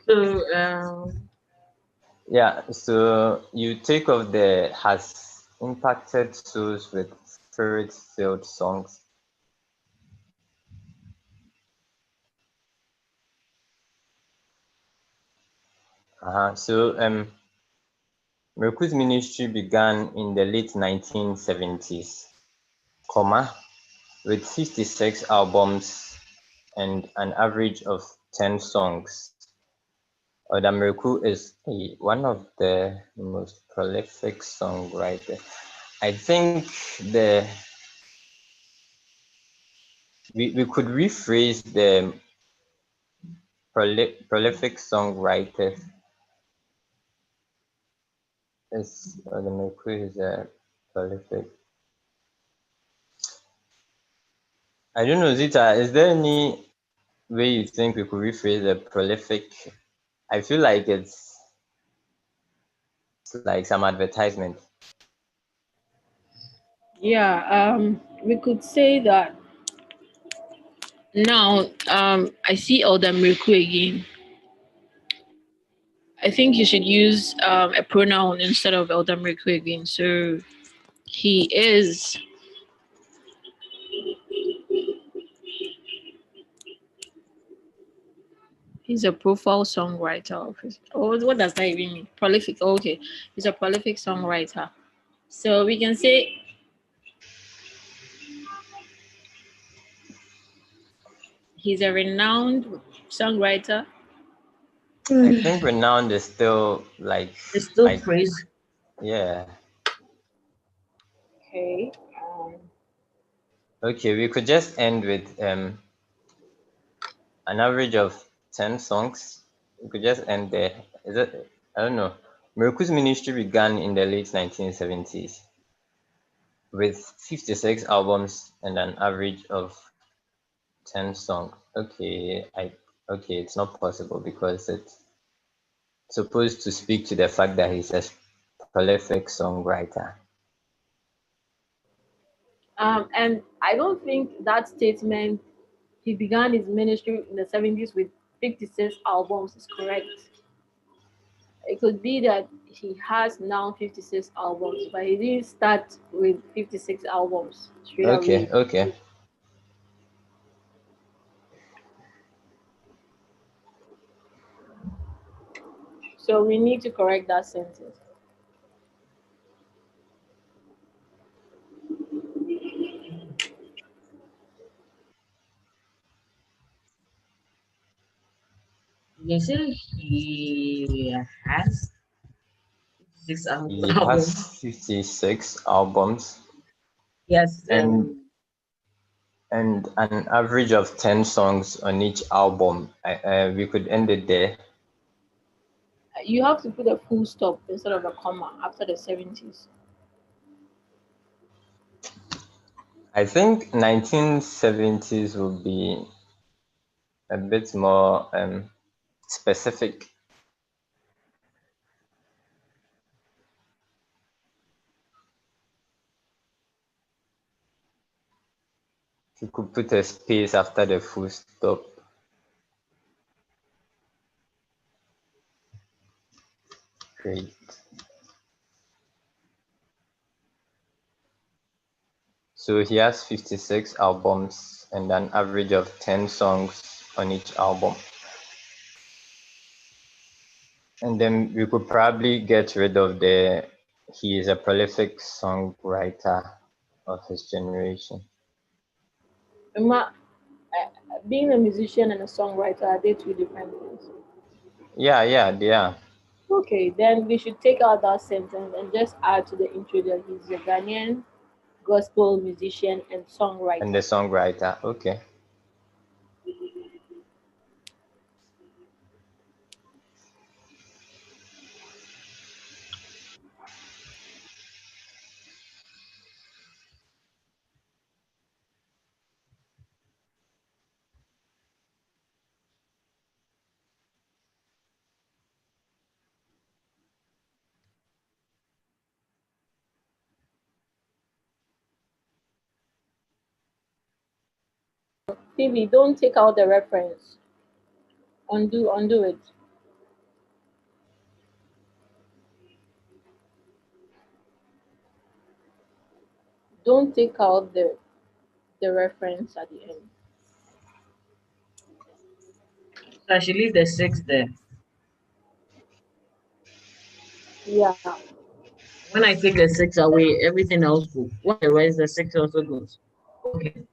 Speaker 3: So
Speaker 2: Yeah, so you take off the has impacted souls with spirit-filled songs. So Miracle's ministry began in the late 1970s, comma, with 56 albums and an average of 10 songs. Oda Miracle is one of the most prolific songwriters. I think we could rephrase the prolific songwriter as Oda Miracle is a prolific. I don't know, Zita, is there any way you think we could rephrase the prolific? I feel like it's like some advertisement.
Speaker 1: Yeah, we could say that now. I see Elder Miracle again. I think you should use a pronoun instead of Elder Miracle again. So he is. He's a profile songwriter. Oh, what does that even mean? Prolific. Oh, okay, he's a prolific songwriter. So we can say he's a renowned songwriter.
Speaker 2: I think renowned is still
Speaker 3: it's still
Speaker 2: like
Speaker 3: praise.
Speaker 2: yeah.
Speaker 1: Okay.
Speaker 2: Okay, we could just end with an average of 10 songs. We could just end there. Is it? I don't know. Miracle's ministry began in the late 1970s with 56 albums and an average of 10 songs. Okay, it's not possible because it's supposed to speak to the fact that he's a prolific songwriter.
Speaker 1: And I don't think that statement he began his ministry in the 70s with 56 albums is correct. It could be that he has now 56 albums, but he didn't start with 56 albums straight
Speaker 2: Okay,
Speaker 1: away.
Speaker 2: okay.
Speaker 1: So we need to correct that sentence.
Speaker 3: You say he has six
Speaker 2: He has
Speaker 3: albums.
Speaker 2: 56 albums
Speaker 3: Yes.
Speaker 2: and an average of 10 songs on each album. We could end it there.
Speaker 1: You have to put a full stop instead of a comma after the 70s.
Speaker 2: I think 1970s will be a bit more specific. You could put a space after the full stop. Great. So he has 56 albums and an average of 10 songs on each album. And then we could probably get rid of the he is a prolific songwriter of his generation.
Speaker 1: Being a musician and a songwriter, are they two different things?
Speaker 2: Yeah, they are.
Speaker 1: Okay, then we should take out that sentence and just add to the intro that he's a Ghanaian gospel musician and
Speaker 2: And
Speaker 1: songwriter.
Speaker 2: the songwriter, okay.
Speaker 1: Phoebe, don't take out the reference. Undo it. Don't take out the reference at the end.
Speaker 3: So I should leave the 6 there.
Speaker 1: Yeah.
Speaker 3: When I take the 6 away, everything else goes. When the rest, the 6 also goes. Okay.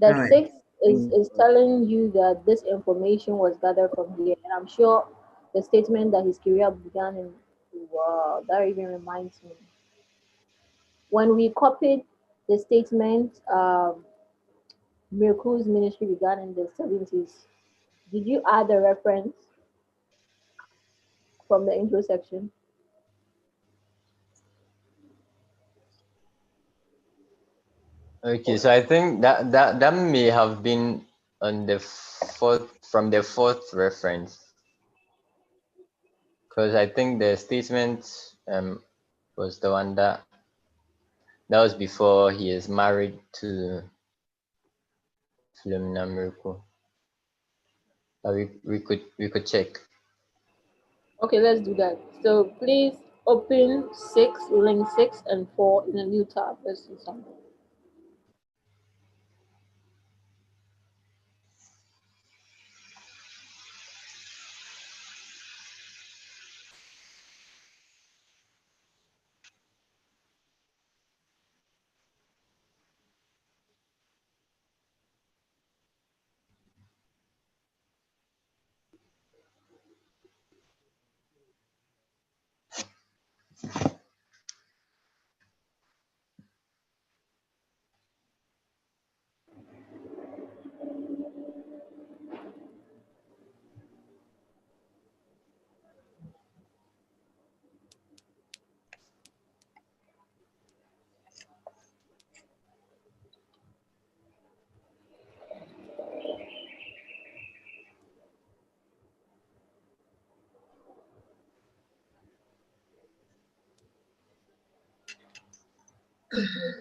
Speaker 1: The
Speaker 3: All right.
Speaker 1: sixth is telling you that this information was gathered from here. And I'm sure the statement that his career began in, wow, that even reminds me. When we copied the statement, Miracle's ministry began in the 70s, did you add the reference from the intro section?
Speaker 2: Okay, so I think that may have been on the fourth reference, because I think the statement was the one that was before he is married to Philomena Miracle. We could check.
Speaker 1: Okay, let's do that. So please open 6, link 6 and 4 in a new tab. Let's do something.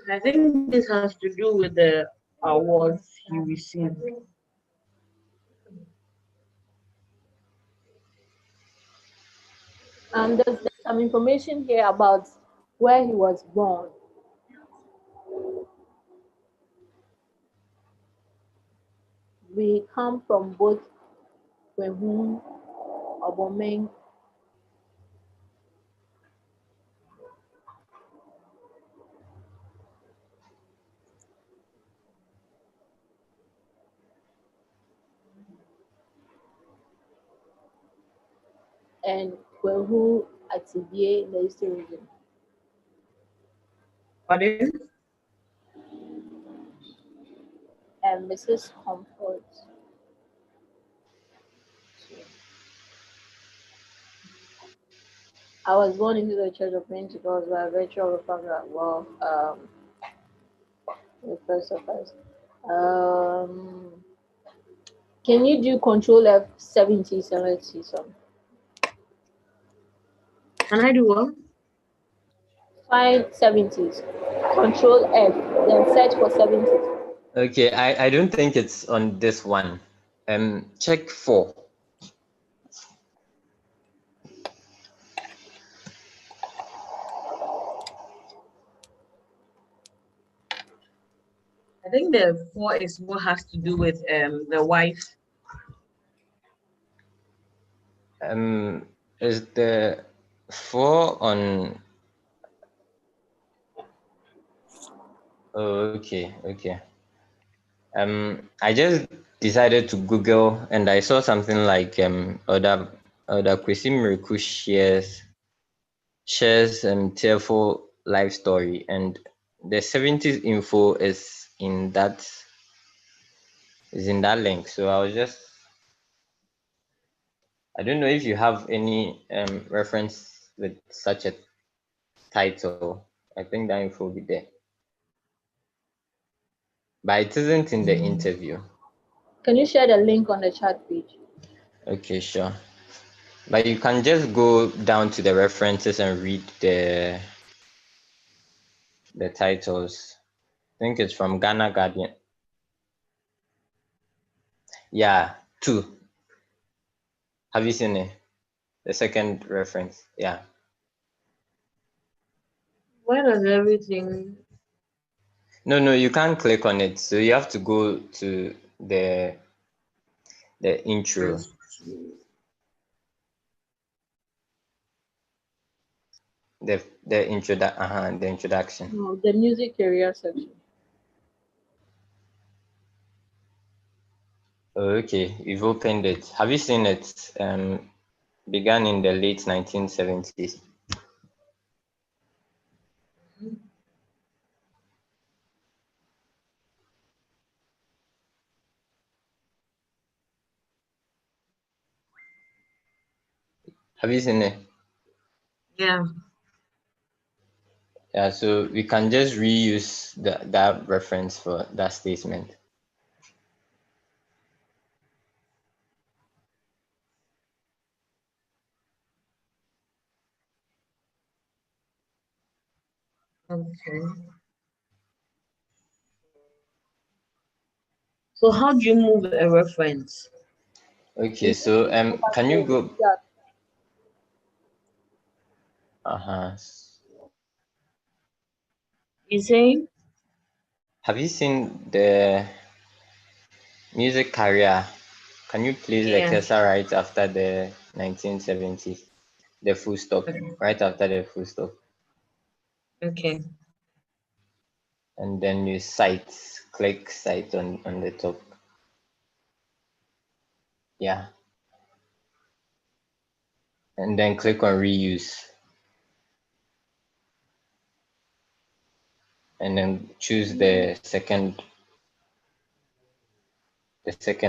Speaker 3: I think this has to do with the awards he received.
Speaker 1: There's some information here about where he was born. We come from both Kwehu, Obomeng, and Kwehu Atibie in the Eastern region.
Speaker 3: Pardon?
Speaker 1: And Mrs. Comfort. I was born into the Church of Pentecost by virtue of the fact that, well, the first of us. Can you do Control F70 and let's see some?
Speaker 3: Can I do what?
Speaker 1: Find 70s. Control F, then search for 70s.
Speaker 2: Okay, I don't think it's on this one. Check 4.
Speaker 3: I think the 4 is what has to do with the wife.
Speaker 2: Is the 4 on? Oh, okay. I just decided to Google and I saw something like Oda Kwesi Miracle shares tearful life story, and the 70s info is in that link. So I don't know if you have any reference with such a title. I think that info will be there, but it isn't in the interview.
Speaker 1: Can you share the link on the chat page?
Speaker 2: Okay, sure. But you can just go down to the references and read the titles. I think it's from Ghana Guardian. Yeah, 2. Have you seen it? The second reference. Yeah.
Speaker 3: Why does everything?
Speaker 2: No, you can't click on it. So you have to go to the intro. The introduction.
Speaker 1: No, the music area section.
Speaker 2: Oh, okay, you've opened it. Have you seen it? Began in the late 1970s. Have you seen it?
Speaker 3: Yeah.
Speaker 2: Yeah, so we can just reuse that reference for that statement.
Speaker 3: Okay. So how do you move a reference?
Speaker 2: Okay, so can you go?
Speaker 3: You saying?
Speaker 2: Have you seen the music career? Can you place the
Speaker 3: Yeah.
Speaker 2: cursor right after the 1970s? The full stop, right after the full stop.
Speaker 3: Okay.
Speaker 2: And then you click cite on the top. Yeah. And then click on reuse. And then choose the second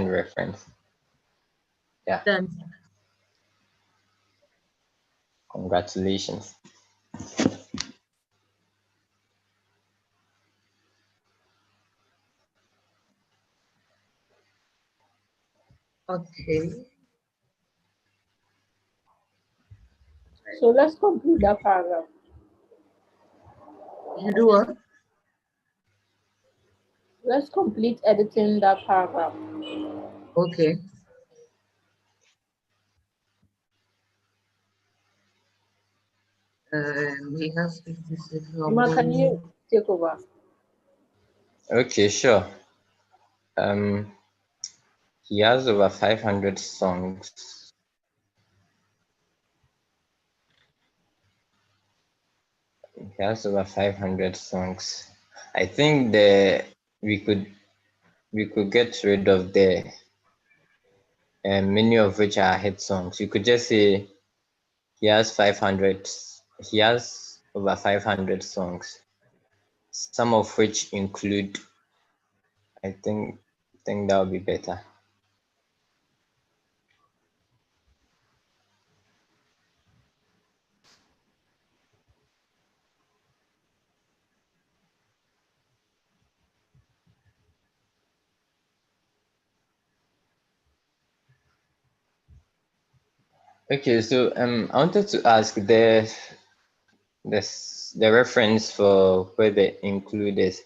Speaker 2: reference. Yeah.
Speaker 3: Done.
Speaker 2: Congratulations.
Speaker 3: Okay.
Speaker 1: So let's complete that paragraph.
Speaker 3: You do what?
Speaker 1: Let's complete editing that paragraph.
Speaker 3: Okay. He has 56
Speaker 1: Emma, can you
Speaker 3: albums.
Speaker 1: take over?
Speaker 2: Okay, sure. He has over 500 songs. He has over 500 songs. I think we could get rid of many of which are hit songs. You could just say he has 500. He has over 500 songs, some of which include. I think that would be better. Okay, so I wanted to ask the reference for where the include is.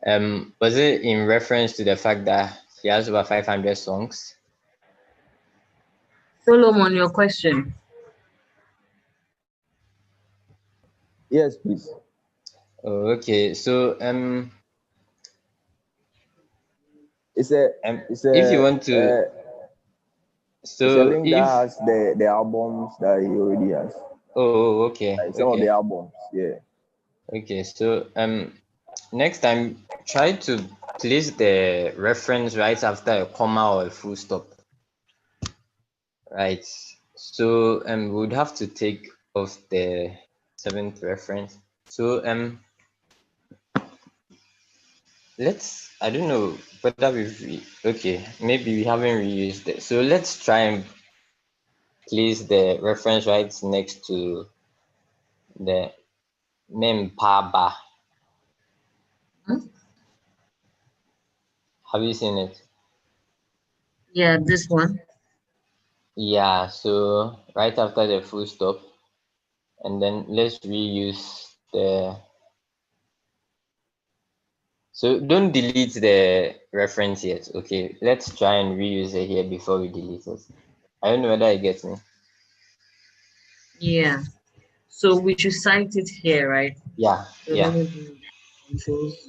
Speaker 2: Was it in reference to the fact that he has over 500 songs?
Speaker 3: Solomon, your question.
Speaker 5: Yes, please.
Speaker 2: Oh, okay. So
Speaker 6: It's a it's a
Speaker 2: if you want to,
Speaker 6: it's a
Speaker 2: so
Speaker 6: link that
Speaker 2: if
Speaker 6: has the albums that he already has.
Speaker 2: oh okay,
Speaker 6: Like some of the
Speaker 2: okay,
Speaker 6: albums, yeah.
Speaker 2: okay. So next time try to place the reference right after a comma or a full stop. Right. So we would have to take off the seventh reference. So let's, I don't know whether okay, maybe we haven't reused it. So let's try and place the reference right next to the name Paba. Have you seen it?
Speaker 3: Yeah, this one.
Speaker 2: Yeah, so right after the full stop, and then let's reuse the, so don't delete the reference yet. Okay, let's try and reuse it here before we delete it. I don't know whether it gets me.
Speaker 3: Yeah. So we should cite it here, right?
Speaker 2: Yeah,
Speaker 3: So let
Speaker 2: yeah.
Speaker 3: me do controls.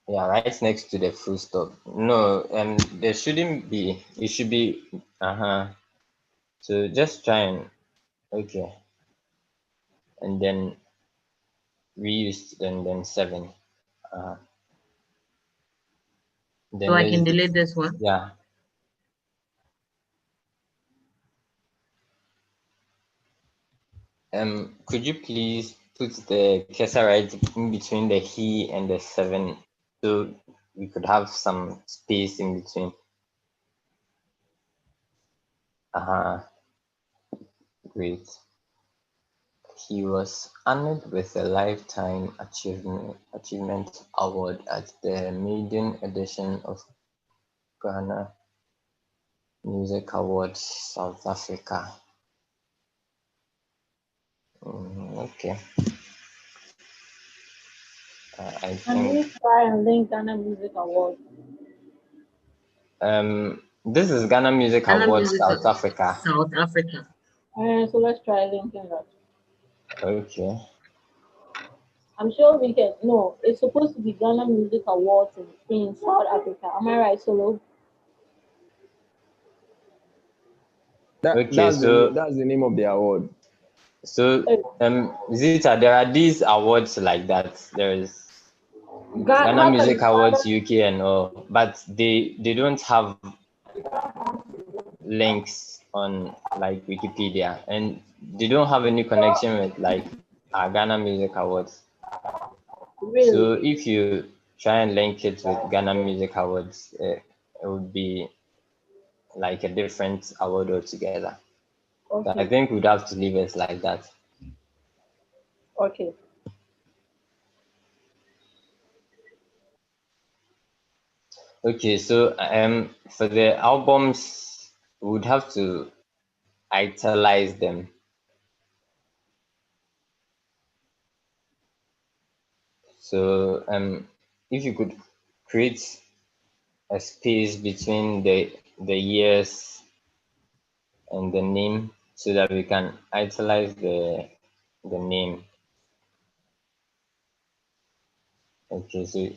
Speaker 2: Yeah, right next to the full stop. No, there shouldn't be. It should be. So just try and okay, and then reuse and then seven. Uh,
Speaker 3: So
Speaker 2: then
Speaker 3: I
Speaker 2: let's
Speaker 3: can
Speaker 2: do,
Speaker 3: delete this one.
Speaker 2: yeah. Could you please put the cursor right in between the he and the seven, so we could have some space in between. Great. He was honored with a Lifetime Achievement Award at the maiden edition of Ghana Music Awards, South Africa. Okay. I
Speaker 1: Can we
Speaker 2: think
Speaker 1: try and link Ghana Music Award?
Speaker 2: this is Ghana Music
Speaker 3: Ghana
Speaker 2: Awards,
Speaker 3: Music
Speaker 2: South Africa.
Speaker 3: South Africa.
Speaker 1: So let's try linking that.
Speaker 2: Okay.
Speaker 1: I'm sure we can. No, it's supposed to be Ghana Music Awards in South Africa. Am I right, Solo?
Speaker 2: Okay, so
Speaker 6: That's the name of the award.
Speaker 2: so Zita, there are these awards like that. There is Ghana
Speaker 1: How can
Speaker 2: Music Awards UK and all, but they don't have links on like Wikipedia, and they don't have any connection with like our Ghana Music Awards.
Speaker 1: really?
Speaker 2: So if you try and link it with Ghana Music Awards, it would be like a different award altogether. So I
Speaker 1: Okay.
Speaker 2: think we'd have to leave it like that.
Speaker 1: Okay.
Speaker 2: Okay, so for the albums, we would have to italize them. So if you could create a space between the years and the name so that we can italize the name. Okay, so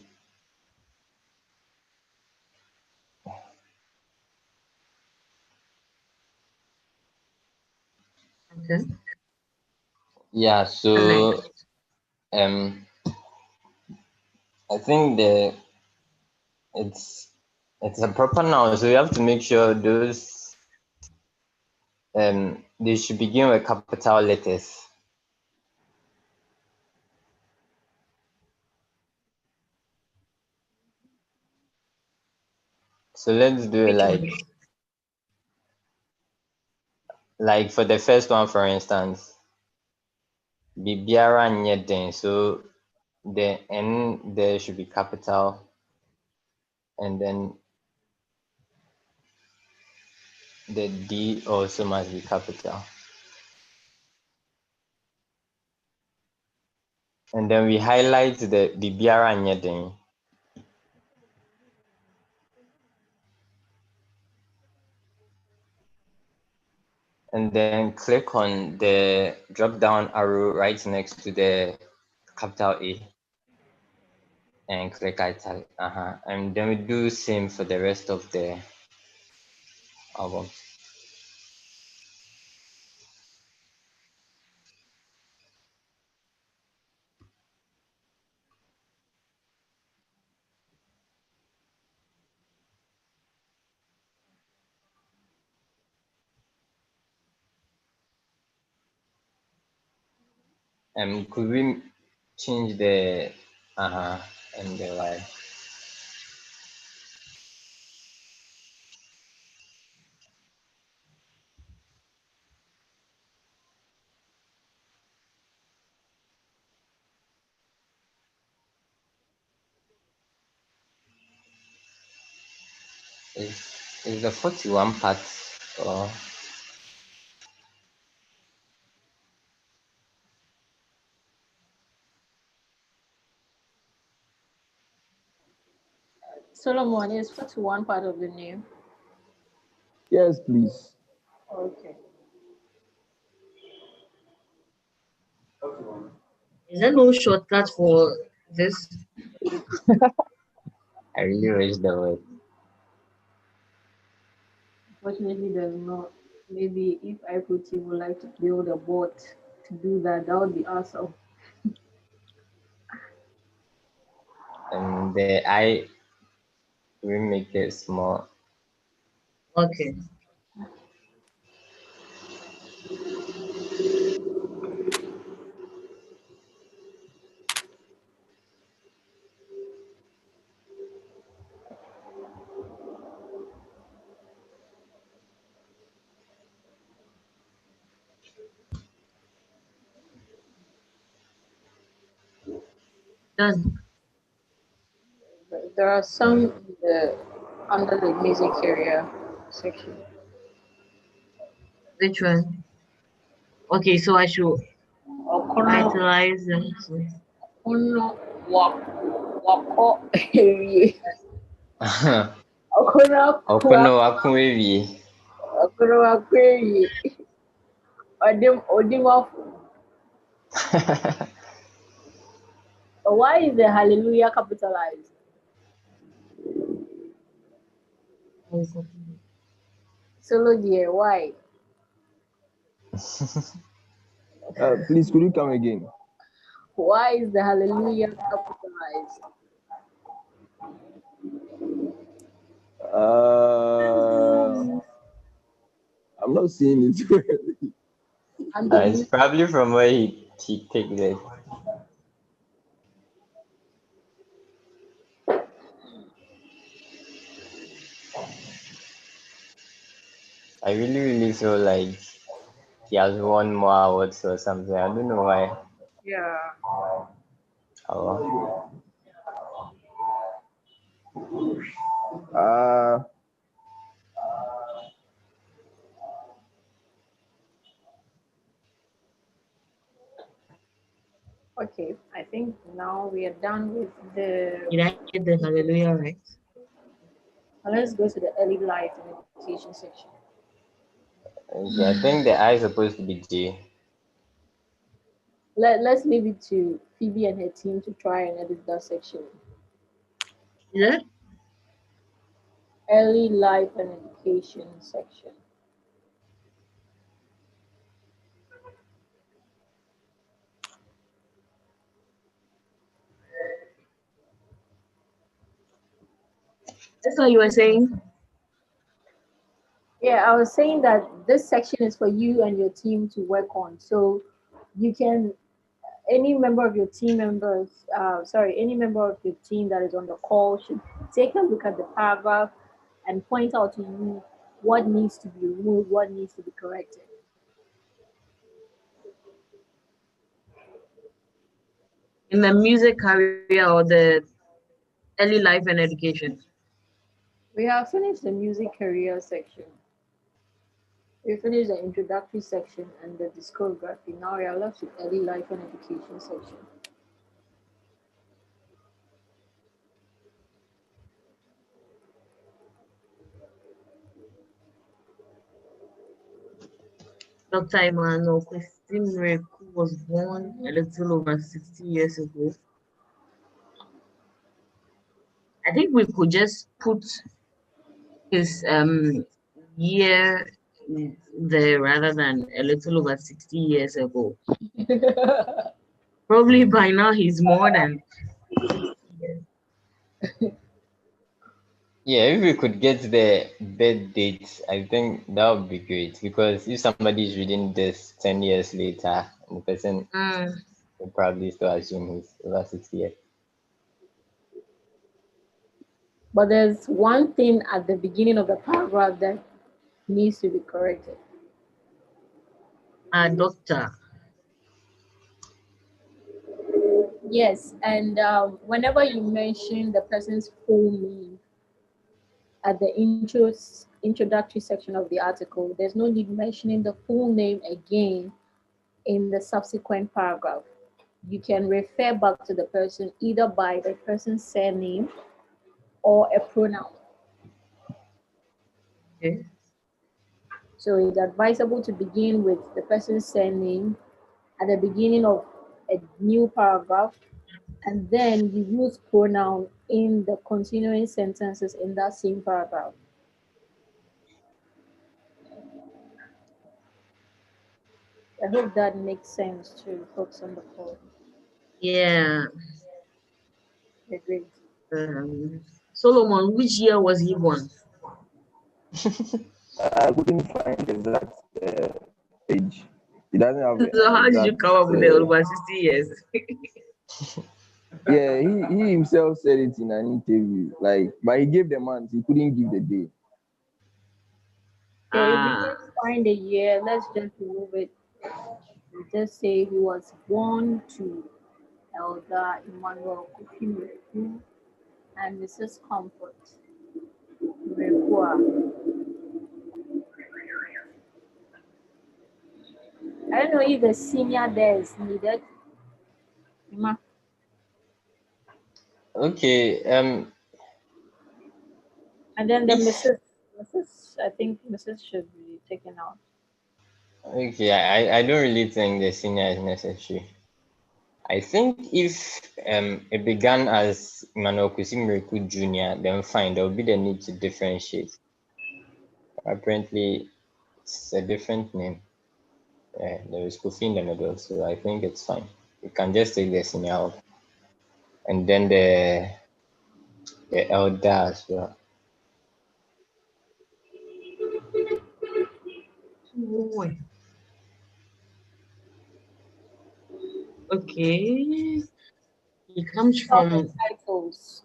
Speaker 3: Okay.
Speaker 2: yeah,
Speaker 3: And
Speaker 2: so
Speaker 3: next.
Speaker 2: um I think it's it's a proper noun, so you have to make sure those they should begin with capital letters. So let's do it
Speaker 3: Which one?
Speaker 2: like for the first one, for instance, Bibiara Nyeden. So the N there should be capital, and then the D also must be capital. And then we highlight the Bibiara Nyeden. and then click on the drop down arrow right next to the capital A and click italic. And then we do same for the rest of the album. Could we change the and the Y? Is the 41 part or
Speaker 1: Solomon is 41 part of the new.
Speaker 6: Yes, please.
Speaker 1: Okay.
Speaker 3: Is there no shortcut for this?
Speaker 2: I really wish there was.
Speaker 1: Fortunately, there's not. Maybe if iCODE would like to build a bot to do that, that would be awesome.
Speaker 2: The I we make it small.
Speaker 3: Okay. Done.
Speaker 1: There are some in the under the music area section.
Speaker 3: Which one? Okay, so I should
Speaker 1: Okono,
Speaker 3: italize them. So
Speaker 1: okono, wako, area. Okono,
Speaker 2: Okono wakumevi.
Speaker 1: okono, wako, area. Odim of. Why is the hallelujah capitalized? Solo dear, why?
Speaker 6: Please, could you come again?
Speaker 1: Why is the hallelujah capitalized?
Speaker 6: I'm not seeing it.
Speaker 1: And
Speaker 2: It's probably from where he take it. I really feel like he has won more awards or something. I don't know why.
Speaker 1: yeah.
Speaker 2: Oh,
Speaker 6: uh,
Speaker 1: Okay, I think now we are done with the.
Speaker 3: did I get the hallelujah right?
Speaker 1: Let's go to the early life and education section.
Speaker 2: okay. I think the I is supposed to be J.
Speaker 1: Let's leave it to Phoebe and her team to try and edit that section.
Speaker 3: Is that?
Speaker 1: Early life and education section.
Speaker 3: That's what you were saying?
Speaker 1: Yeah, I was saying that this section is for you and your team to work on. So you can, any member of your team members, any member of your team that is on the call should take a look at the paragraph and point out to you what needs to be removed, what needs to be corrected.
Speaker 3: In the music career or the early life and education?
Speaker 1: We have finished the music career section. We finished the introductory section and the discography. Now we are left with early life and education section.
Speaker 3: Dr. Emmanuel Kwesi was born a little over 60 years ago. I think we could just put his year there rather than a little over 60 years ago. Probably by now he's more than 60 years.
Speaker 2: Yeah, if we could get the birth date, I think that would be great, because if somebody is reading this 10 years later, the person will probably still assume he's over 60 years.
Speaker 1: But there's one thing at the beginning of the paragraph that needs to be corrected.
Speaker 3: Doctor.
Speaker 1: Yes, and whenever you mention the person's full name at the introductory section of the article, there's no need mentioning the full name again in the subsequent paragraph. You can refer back to the person either by the person's surname or a pronoun.
Speaker 3: Okay.
Speaker 1: So it's advisable to begin with the person's surname at the beginning of a new paragraph, and then you use pronoun in the continuing sentences in that same paragraph. I hope that makes sense to folks on the call.
Speaker 3: Yeah.
Speaker 1: Agreed.
Speaker 3: Solomon, which year was he born?
Speaker 6: I couldn't find the exact age. He doesn't have
Speaker 3: So
Speaker 6: an
Speaker 3: how did you
Speaker 6: exact.
Speaker 3: come up with the over 60 years?
Speaker 6: Yeah, he himself said it in an interview. Like, but he gave the month. He couldn't give the day.
Speaker 1: Okay, if we can't find a year, let's just remove it. We just say he was born to Elder Emmanuel Kupimeku and Mrs. Comfort Mrekua. I don't know if the senior there is needed. Emma.
Speaker 2: Okay,
Speaker 1: And then the
Speaker 2: if
Speaker 1: Mrs. I think Mrs. should be taken out.
Speaker 2: okay, I don't really think the senior is necessary. I think if it began as Emmanuel Kusimiriku Jr., then fine, there will be the need to differentiate. Apparently, it's a different name. There is Kofi in the middle, so I think it's fine. You can just take the senior out, and then the elder as well.
Speaker 3: Okay. He comes
Speaker 1: All the
Speaker 3: from
Speaker 1: titles,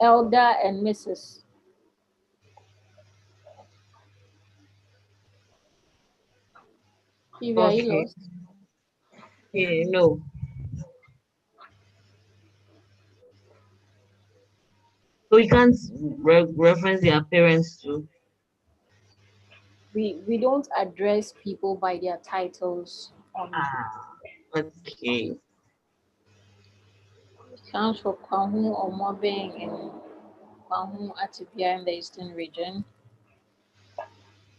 Speaker 1: Elder and Mrs. Phoebe, are you
Speaker 3: okay.
Speaker 1: lost?
Speaker 3: Yeah, no. So you can't reference their parents too.
Speaker 1: We don't address people by their titles on
Speaker 3: Okay.
Speaker 1: counts for Kwahu or Mobing in Kwahu Atibia in the Eastern region.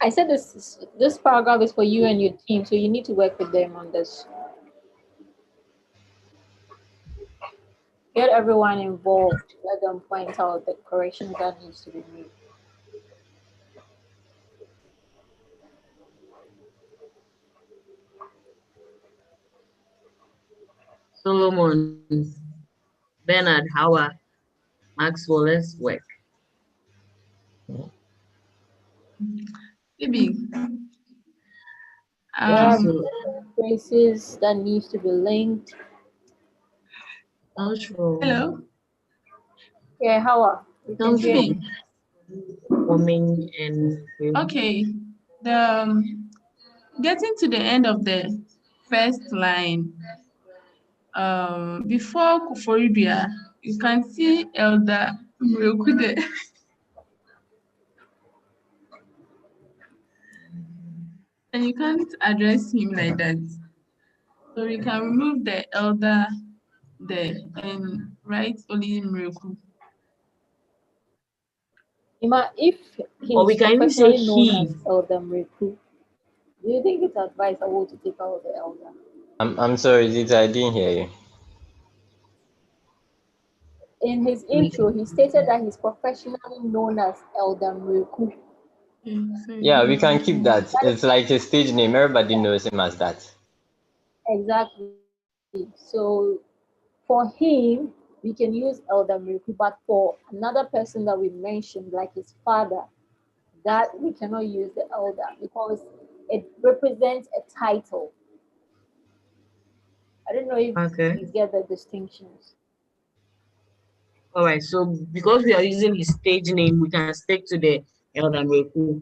Speaker 1: I said this paragraph is for you and your team, so you need to work with them on this. Get everyone involved. Let them point out the corrections that needs to be made.
Speaker 3: Solomon, Bernard, Howard, Maxwell, let's work.
Speaker 4: Maybe.
Speaker 1: There are
Speaker 3: So,
Speaker 1: phrases that needs to be linked.
Speaker 3: cultural,
Speaker 4: Hello.
Speaker 1: Yeah, Hawa, we can
Speaker 3: comes
Speaker 1: hear
Speaker 4: Maybe.
Speaker 1: you.
Speaker 3: from women and
Speaker 4: Okay. The getting to the end of the first line. Before Kuforidua, you can see Elder Murekude. And you can't address him like that. So we can remove the elder there and write only Mreku.
Speaker 1: If
Speaker 3: Or we
Speaker 1: he's
Speaker 3: can even say
Speaker 1: professionally known as
Speaker 3: he.
Speaker 1: Elder Mreku, do you think it's advisable to take out the elder?
Speaker 2: I'm sorry, Zita, I didn't hear you.
Speaker 1: In his
Speaker 3: We
Speaker 1: intro, he stated that he's professionally known as Elder Mreku.
Speaker 4: So
Speaker 2: Yeah,
Speaker 4: you
Speaker 2: we can
Speaker 4: know,
Speaker 2: keep that.
Speaker 1: That
Speaker 2: It's like a stage name. Everybody knows him as that.
Speaker 1: exactly. So for him, we can use Elder Mreku, but for another person that we mentioned, like his father, that we cannot use the elder because it represents a title. I don't know if
Speaker 3: okay.
Speaker 1: you get the distinctions.
Speaker 3: All right. So because we are using his stage name, we can stick to the Elder Mreku.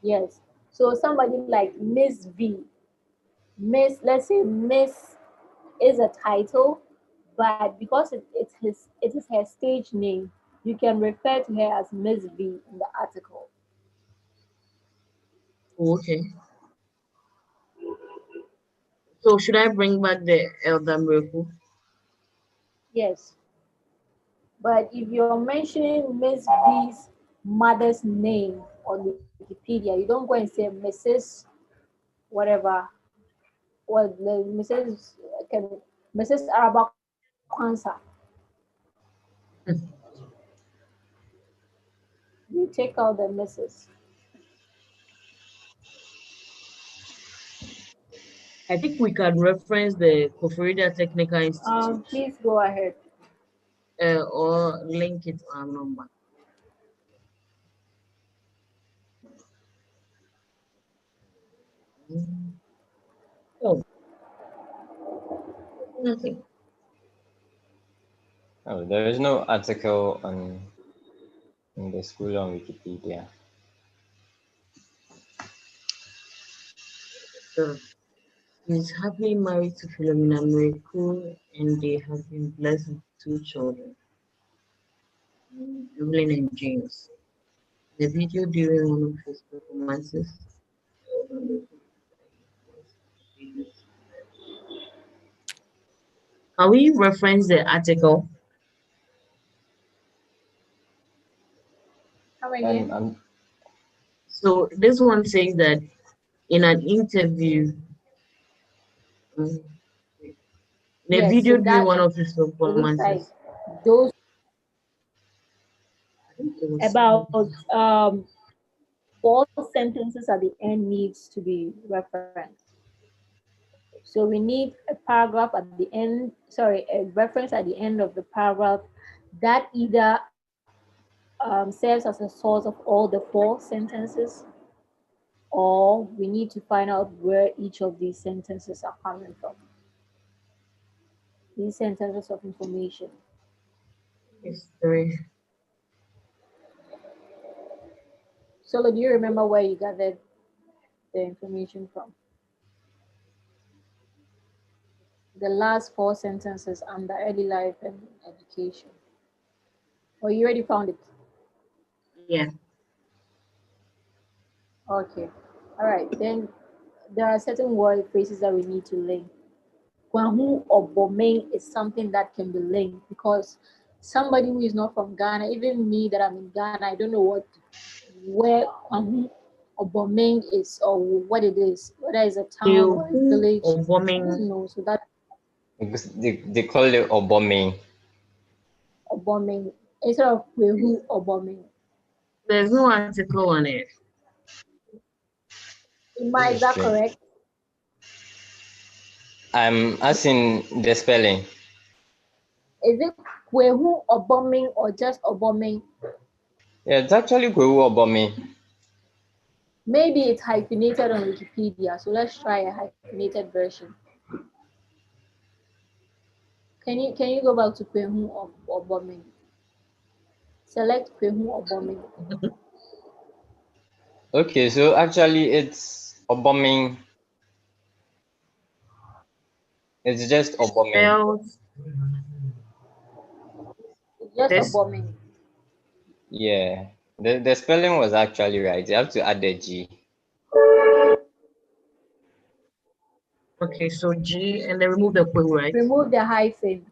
Speaker 1: Yes. So somebody like Miss V, Miss, let's say Miss is a title, but because it is her stage name, you can refer to her as Miss V in the article.
Speaker 3: Oh, okay. So should I bring back the Elder Mreku?
Speaker 1: Yes. But if you're mentioning Miss V's mother's name on Wikipedia, you don't go and say Mrs. whatever. Well, the Mrs. Araba Kwanzaa. You take out the Mrs.
Speaker 3: I think we can reference the Koforidua Technical Institute
Speaker 1: Please go ahead.
Speaker 3: or link it to our number. Mm. Oh, nothing.
Speaker 2: Oh, there is no article on in the school on Wikipedia.
Speaker 3: So he's happily married to Philomena Mreku and they have been blessed with two children, Evelyn and James. The video during one of his performances. Can we reference the article?
Speaker 1: Come again.
Speaker 2: I'm
Speaker 3: So this one says that in an interview, um, in a
Speaker 1: Yes,
Speaker 3: video
Speaker 1: so
Speaker 3: during
Speaker 1: that
Speaker 3: one of his
Speaker 1: it looks like
Speaker 3: performances,
Speaker 1: those
Speaker 3: I think it was
Speaker 1: about four sentences at the end needs to be referenced. So we need a paragraph at the end, sorry, a reference at the end of the paragraph that either serves as a source of all the four sentences, or we need to find out where each of these sentences are coming from. These sentences of information.
Speaker 3: history.
Speaker 1: Solo, do you remember where you gathered the information from? The last four sentences under early life and education. Oh, you already found it.
Speaker 3: Yeah.
Speaker 1: Okay. All right. Then there are certain word phrases that we need to link. Kwahu or Bomeng is something that can be linked because somebody who is not from Ghana, even me that I'm in Ghana, I don't know where Kwahu or Bomeng is or what it is, whether it's a town or a
Speaker 3: Who
Speaker 1: village.
Speaker 3: or
Speaker 1: I don't
Speaker 3: bombing?
Speaker 1: know. So that
Speaker 2: because they call it Oboming.
Speaker 1: or Bomeng instead of Kwehu or Bomeng.
Speaker 3: There's no article on it.
Speaker 1: Ima,
Speaker 2: This
Speaker 1: is
Speaker 2: is
Speaker 1: that
Speaker 2: strange.
Speaker 1: correct?
Speaker 2: I'm asking the spelling.
Speaker 1: Is it Kwehu or Bomeng or just Obomeng?
Speaker 2: Yeah, it's actually Kwewu Oboming.
Speaker 1: Maybe it's hyphenated on Wikipedia. So let's try a hyphenated version. Can you go back to Kwehu or Bomeng? Select Kwehu or Bomeng.
Speaker 2: Okay, so actually it's Oboming. It's just Oboming.
Speaker 3: Spelled
Speaker 1: It's just
Speaker 3: this.
Speaker 1: Obomeng.
Speaker 2: Yeah. The spelling was actually right. You have to add the G.
Speaker 3: Okay, so G and then remove the quill, right?
Speaker 1: Remove the hyphen.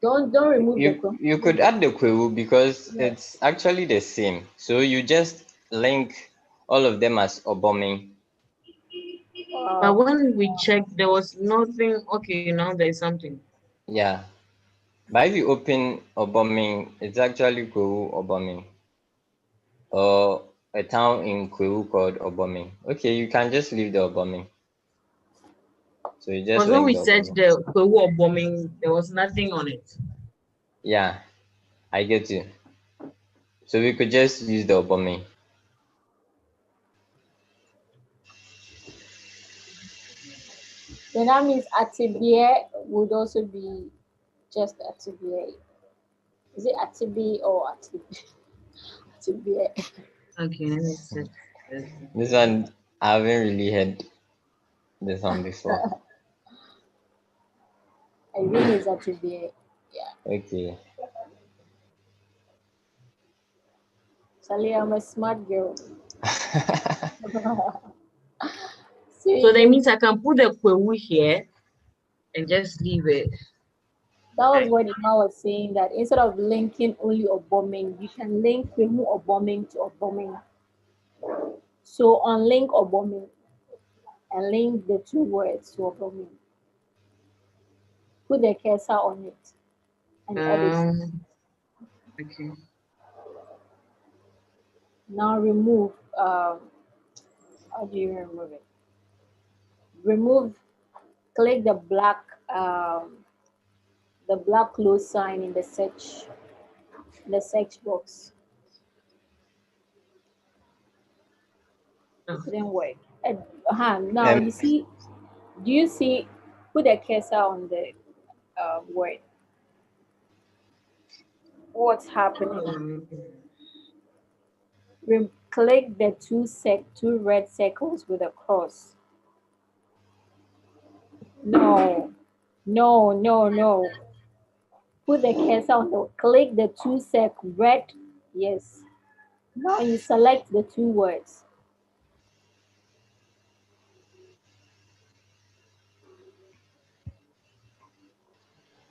Speaker 1: Don't remove the
Speaker 2: You could add the kwewu because it's actually the same. So you just link all of them as oboming.
Speaker 3: But
Speaker 1: Wow.
Speaker 3: when we checked, there was nothing. Okay, now there's something.
Speaker 2: Yeah. But if you open oboming, it's actually kwewu oboming. Or a town in kwewu called oboming. Okay, you can just leave the oboming. So you just
Speaker 3: Because when
Speaker 2: link
Speaker 3: we
Speaker 2: the
Speaker 3: searched
Speaker 2: oboming.
Speaker 3: the Kwewu bombing, there was nothing on it.
Speaker 2: Yeah, I get you. So we could just use the oboming.
Speaker 1: Then that means Atibie would also be just Atibie. Is it Atibi or Atibie? Atibie.
Speaker 3: Okay, let me search this.
Speaker 2: This one I haven't really heard this one before.
Speaker 1: Irene is Atibie. Yeah.
Speaker 2: Okay.
Speaker 1: Sally, I'm a smart girl. So
Speaker 3: So
Speaker 1: you
Speaker 3: that
Speaker 1: can,
Speaker 3: means I can put the Kwewu here and just leave it.
Speaker 1: that was what Ima was saying, that instead of linking only or bombing, you can link Kwemu or bombing to or bombing. So unlink or bombing and link the two words to or bombing. Put the cursor on it and edit.
Speaker 3: Okay.
Speaker 1: Now remove. How do you remove it? Remove. Click the black close sign in the search box. It didn't work. Now
Speaker 2: um,
Speaker 1: you see. Do you see? Put the cursor on the word. What's happening? Click the two red circles with a cross. No, no. Put the cursor on the. Click the red. Yes. Now you select the two words.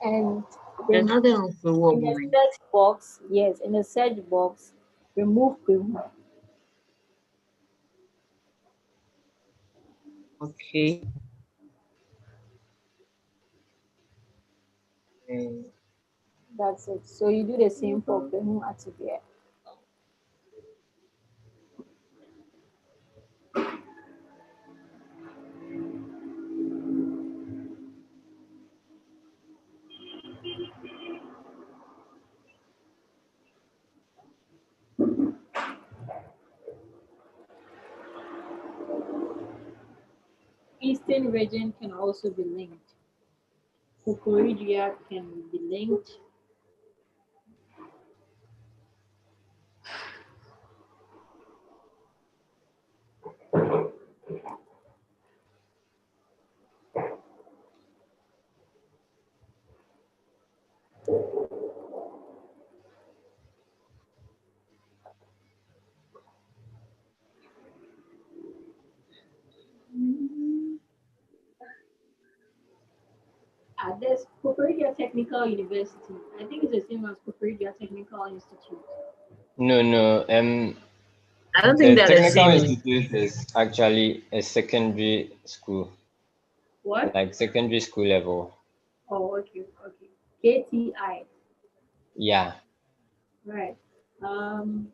Speaker 1: And
Speaker 3: There's
Speaker 1: then
Speaker 3: nothing on Kwewu
Speaker 1: in the
Speaker 3: bombing.
Speaker 1: search box, yes, in the search box, remove Kwemu.
Speaker 3: Okay.
Speaker 1: That's it. So you do the same for Kwemu Atibia. Eastern region can also be linked. Kukuridua can be linked. There's Kukuridua Technical University. I think it's the same as Kukuridua Technical Institute.
Speaker 2: no.
Speaker 3: I don't think
Speaker 2: The
Speaker 3: they're the
Speaker 2: technical
Speaker 3: same.
Speaker 2: institute is actually a secondary school,
Speaker 1: What?
Speaker 2: like secondary school level.
Speaker 1: Oh, okay. KTI.
Speaker 2: Yeah.
Speaker 1: Right. Um,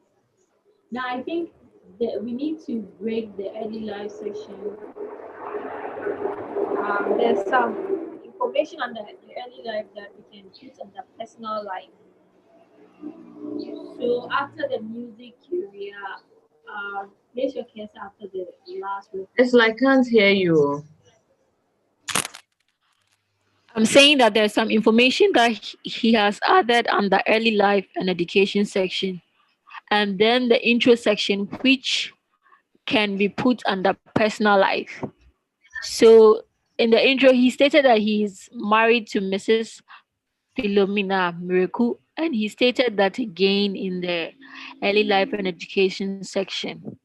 Speaker 1: Now I think that we need to break the early life section. There's some information on the early life that we can put on the personal life. So after the music area, place your cursor after the last word.
Speaker 3: It's like can't hear you.
Speaker 1: I'm saying that there's some information that he has added on the early life and education section, and then the intro section, which can be put under personal life. So in the intro, he stated that he's married to Mrs. Philomena Miracle, and he stated that again in the early life and education section.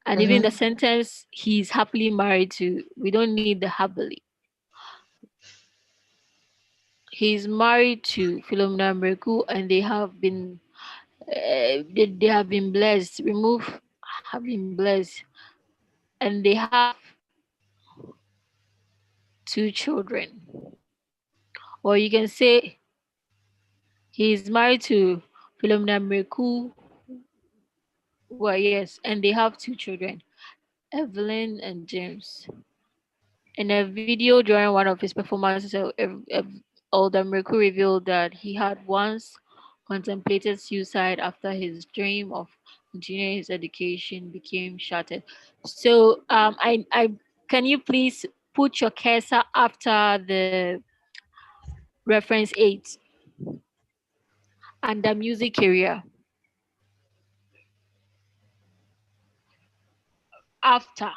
Speaker 1: And even the sentence, he's happily married to, we don't need the happily. He's married to Philomena Mreku, and they have been blessed. Remove have been blessed, and they have two children. Or you can say he's married to Philomena Mreku. Well, yes, and they have two children, Evelyn and James. In a video during one of his performances, Elder Mreku revealed that he had once contemplated suicide after his dream of continuing his education became shattered. So, I can you please put your cursor after the reference 8 and the music area after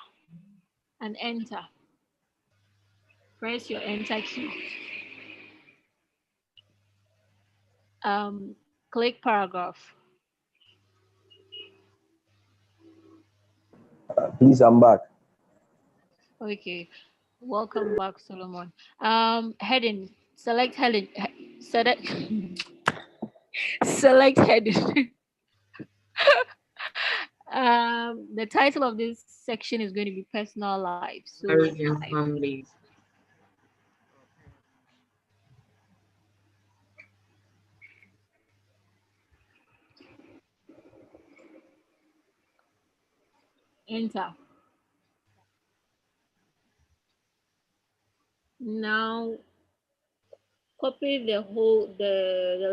Speaker 1: and enter. Press your enter key. Click paragraph.
Speaker 6: Please, I'm back.
Speaker 1: Okay. Welcome back, Solomon. Heading. Select heading. Select select heading. The title of this section is going to be personal life. So
Speaker 3: Marriage and
Speaker 1: type
Speaker 3: family.
Speaker 1: enter. Now copy the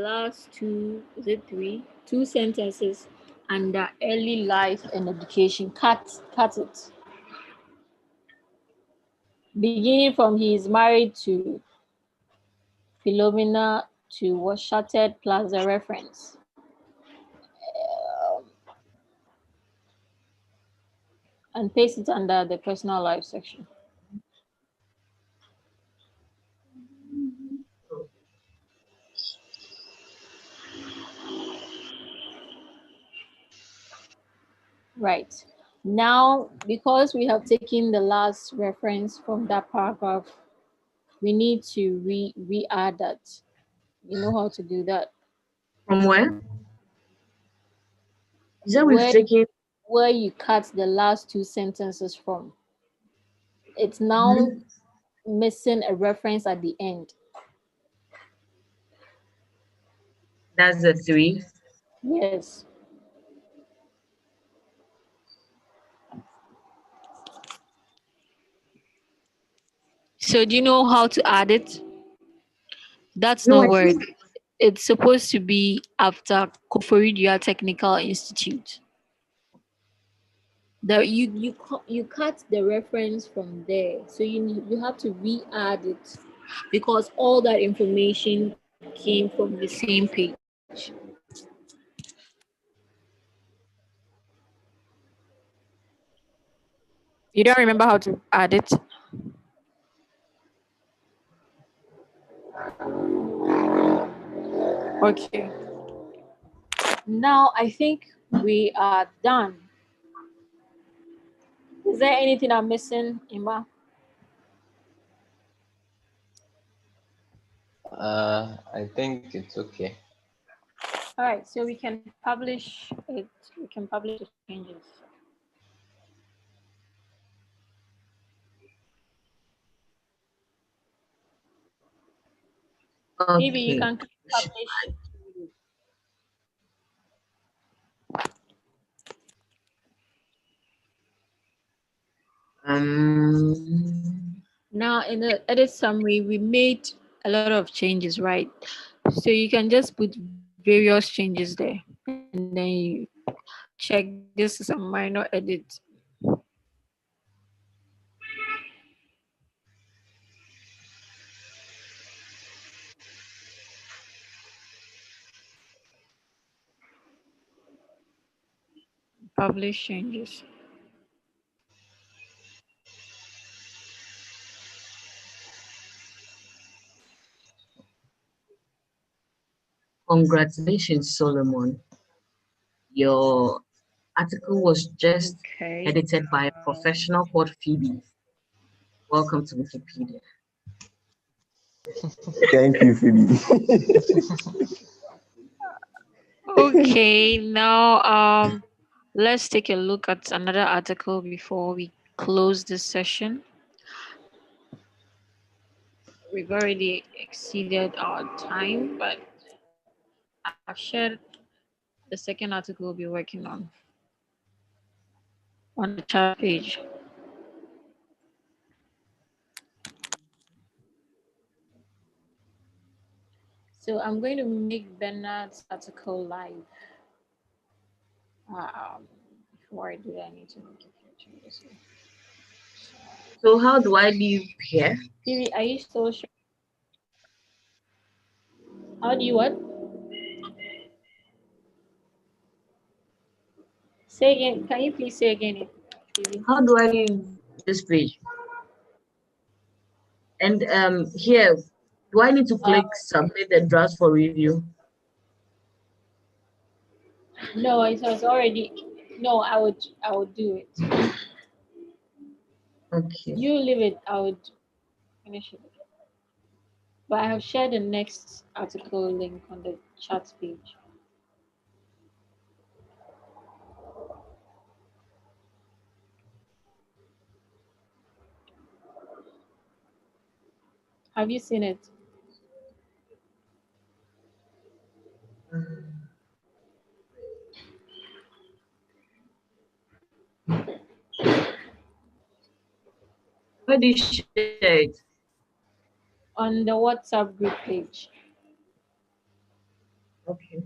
Speaker 1: last two, is it three? Two sentences under early life and education. Cut it. Beginning from he is married to Philomena to was shattered plus the reference. And paste it under the personal life section. Right. Now, because we have taken the last reference from that paragraph, we need to re-add that. You know how to do that.
Speaker 3: From where? Is that we've
Speaker 1: Where
Speaker 3: taken?
Speaker 1: where you cut the last two sentences from. It's now missing a reference at the end.
Speaker 3: That's the 3.
Speaker 1: Yes. So do you know how to add it? That's
Speaker 3: No,
Speaker 1: not
Speaker 3: I
Speaker 1: where
Speaker 3: think
Speaker 1: it's supposed to be after Koforidia Technical Institute. You cut the reference from there, so you have to re-add it because all that information came from the same page. You don't remember how to add it? Okay. Now I think we are done. Is there anything I'm missing, Ima?
Speaker 2: I think it's okay.
Speaker 1: All right, so we can publish it. We can publish the changes. Maybe you
Speaker 3: okay.
Speaker 1: can click publish. Now in the edit summary, we made a lot of changes, right? So you can just put various changes there, and then you check this is a minor edit. Publish changes.
Speaker 3: Congratulations, Solomon. Your article was just
Speaker 1: Okay.
Speaker 3: edited by a professional called Phoebe. Welcome to Wikipedia.
Speaker 6: Thank you, Phoebe.
Speaker 1: Okay, now let's take a look at another article before we close this session. We've already exceeded our time, but I've shared the second article we'll be working on the chat page. So I'm going to make Bernard's article live. Before I do that, I need to make a few changes.
Speaker 3: So how do I leave here?
Speaker 1: Phoebe, are you still sure? How do you what? Say again. Can you please say again, Phoebe?
Speaker 3: How do I leave this page? And here, do I need to click submit the draft for review?
Speaker 1: No, it was already. No, I would do it.
Speaker 3: Okay.
Speaker 1: You leave it. I would finish it. But I have shared the next article link on the chat page. Have you seen it?
Speaker 3: Where do you share it?
Speaker 1: On the WhatsApp group page.
Speaker 3: Okay.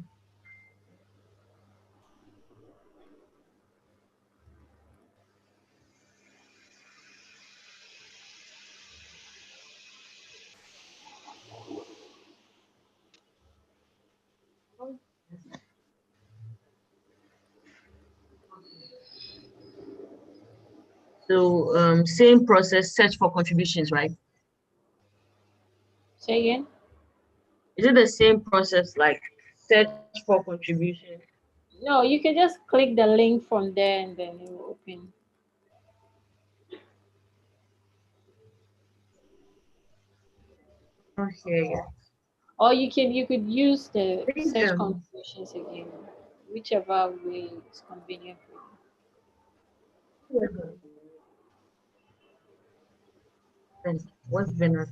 Speaker 3: So same process, search for contributions, right?
Speaker 1: Say again?
Speaker 3: Is it the same process like search for contributions?
Speaker 1: No, you can just click the link from there and then it will open.
Speaker 3: Okay.
Speaker 1: Or you could use the
Speaker 3: I think,
Speaker 1: search contributions again, whichever way is convenient for
Speaker 3: what's been
Speaker 1: you.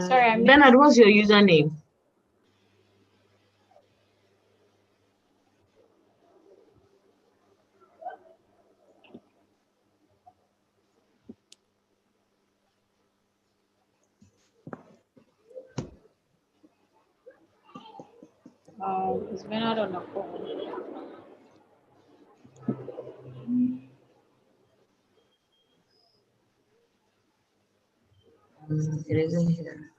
Speaker 1: Sorry, I missed.
Speaker 3: Bernard, what's your username?
Speaker 1: It's Bernard on the phone.
Speaker 3: It isn't here.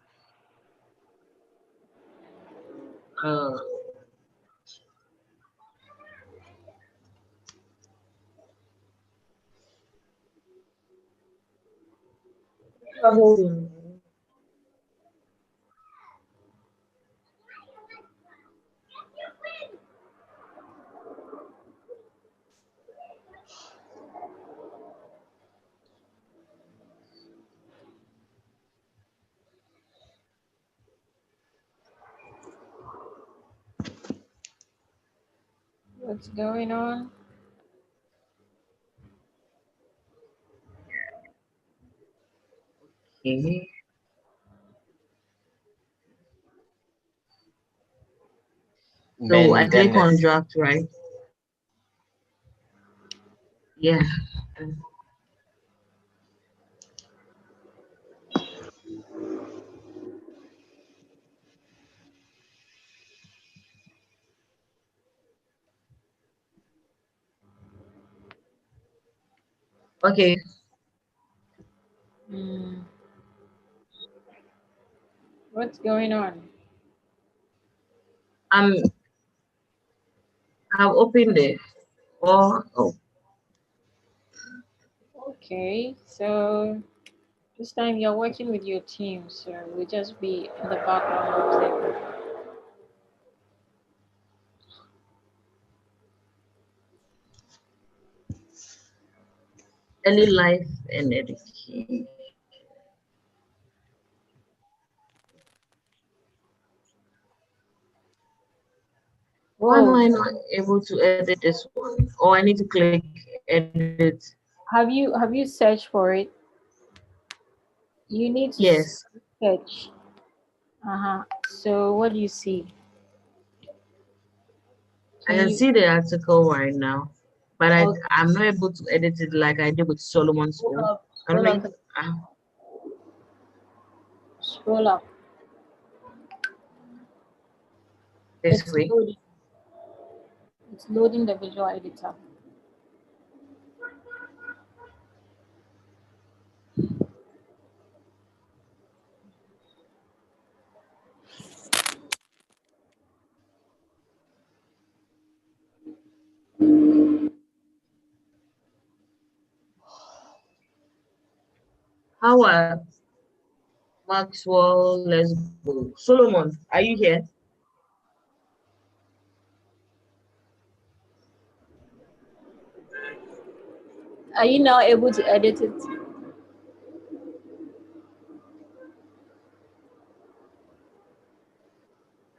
Speaker 3: Uh, hold on.
Speaker 1: What's going on?
Speaker 3: Okay. So I
Speaker 2: Ben
Speaker 3: click on
Speaker 2: Dennis.
Speaker 3: draft, right? Yeah. Okay.
Speaker 1: Hmm. What's going on?
Speaker 3: I've opened it. Oh,
Speaker 1: Okay, so this time you're working with your team, so we'll just be in the background. Of
Speaker 3: Early life and education. Why am
Speaker 1: Oh,
Speaker 3: I not able to edit this one? Or I need to click edit.
Speaker 1: have you searched for it? You need to
Speaker 3: Yes,
Speaker 1: search. Uh-huh. So what do you see?
Speaker 3: I
Speaker 1: Can
Speaker 3: can
Speaker 1: you
Speaker 3: see the article right now, but
Speaker 1: oh,
Speaker 3: I'm not able to edit it like I did with Solomon's
Speaker 1: scroll
Speaker 3: own.
Speaker 1: up,
Speaker 3: I don't
Speaker 1: scroll up,
Speaker 3: think. Uh,
Speaker 1: scroll up.
Speaker 3: this
Speaker 1: It's
Speaker 3: way.
Speaker 1: loading. It's loading the visual editor.
Speaker 3: How are Maxwell? Let's go. Solomon, are you here?
Speaker 1: Are you now able to edit it?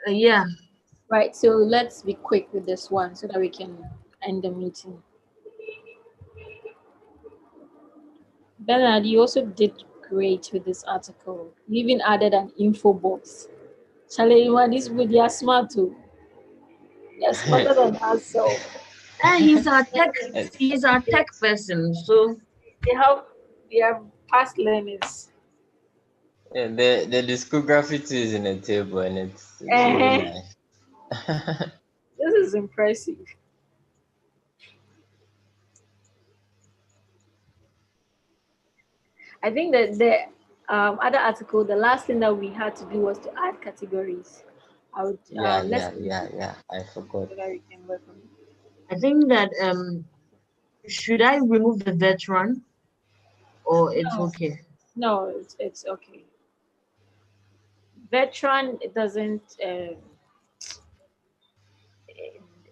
Speaker 3: Yeah.
Speaker 1: Right, so let's be quick with this one so that we can end the meeting. Bernard, you also did great with this article. You even added an info box. Charlie, you want this with your smart too. You're smarter than us, so
Speaker 3: And he's our tech person. So
Speaker 1: they have they have past learners.
Speaker 2: Yeah, the discography too is in the table, and it's really
Speaker 1: Uh-huh.
Speaker 2: nice.
Speaker 1: This is impressive. I think that the other article, the last thing that we had to do was to add categories. I would
Speaker 2: Yeah,
Speaker 1: let's
Speaker 2: yeah, yeah, yeah. I forgot.
Speaker 1: so that we can work on it.
Speaker 3: I think that should I remove the veteran or it's
Speaker 1: No,
Speaker 3: okay?
Speaker 1: no, it's okay. Veteran, it doesn't.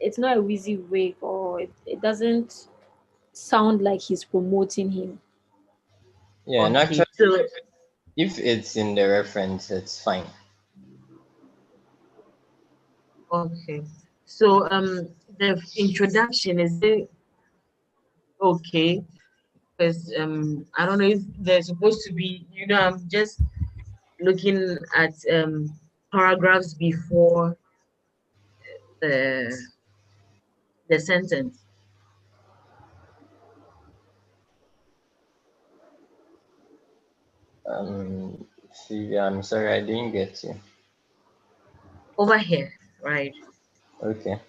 Speaker 1: It's not a wheezy wig, or it doesn't sound like he's promoting him.
Speaker 2: Yeah, and
Speaker 3: Okay.
Speaker 2: actually,
Speaker 3: So
Speaker 2: if it's in the reference, it's fine.
Speaker 3: okay. So the introduction is it okay? Because I don't know if there's supposed to be, I'm just looking at paragraphs before the the sentence
Speaker 2: See, I'm sorry, I didn't get you.
Speaker 3: over here, right?
Speaker 2: Okay.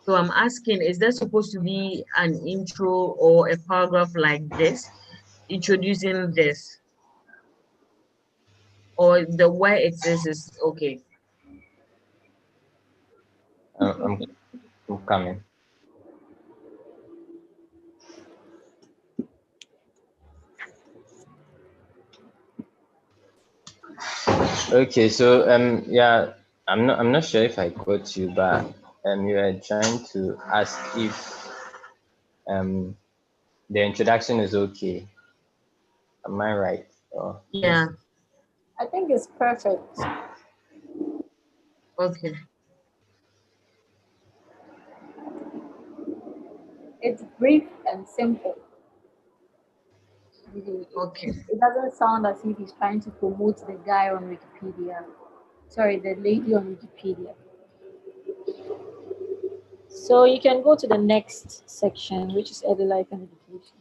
Speaker 3: So I'm asking, is there supposed to be an intro or a paragraph like this, introducing this, or the way it is okay?
Speaker 2: I'm I'm coming. Okay, so yeah, I'm not sure if I got you, but you were trying to ask if um the introduction is okay. Am I right? Oh,
Speaker 3: Yeah,
Speaker 1: I think it's perfect.
Speaker 3: okay.
Speaker 1: It's brief and simple. Really,
Speaker 3: Okay.
Speaker 1: it doesn't sound as if he's trying to promote the guy on Wikipedia. Sorry, the lady on Wikipedia. So you can go to the next section, which is early life and education.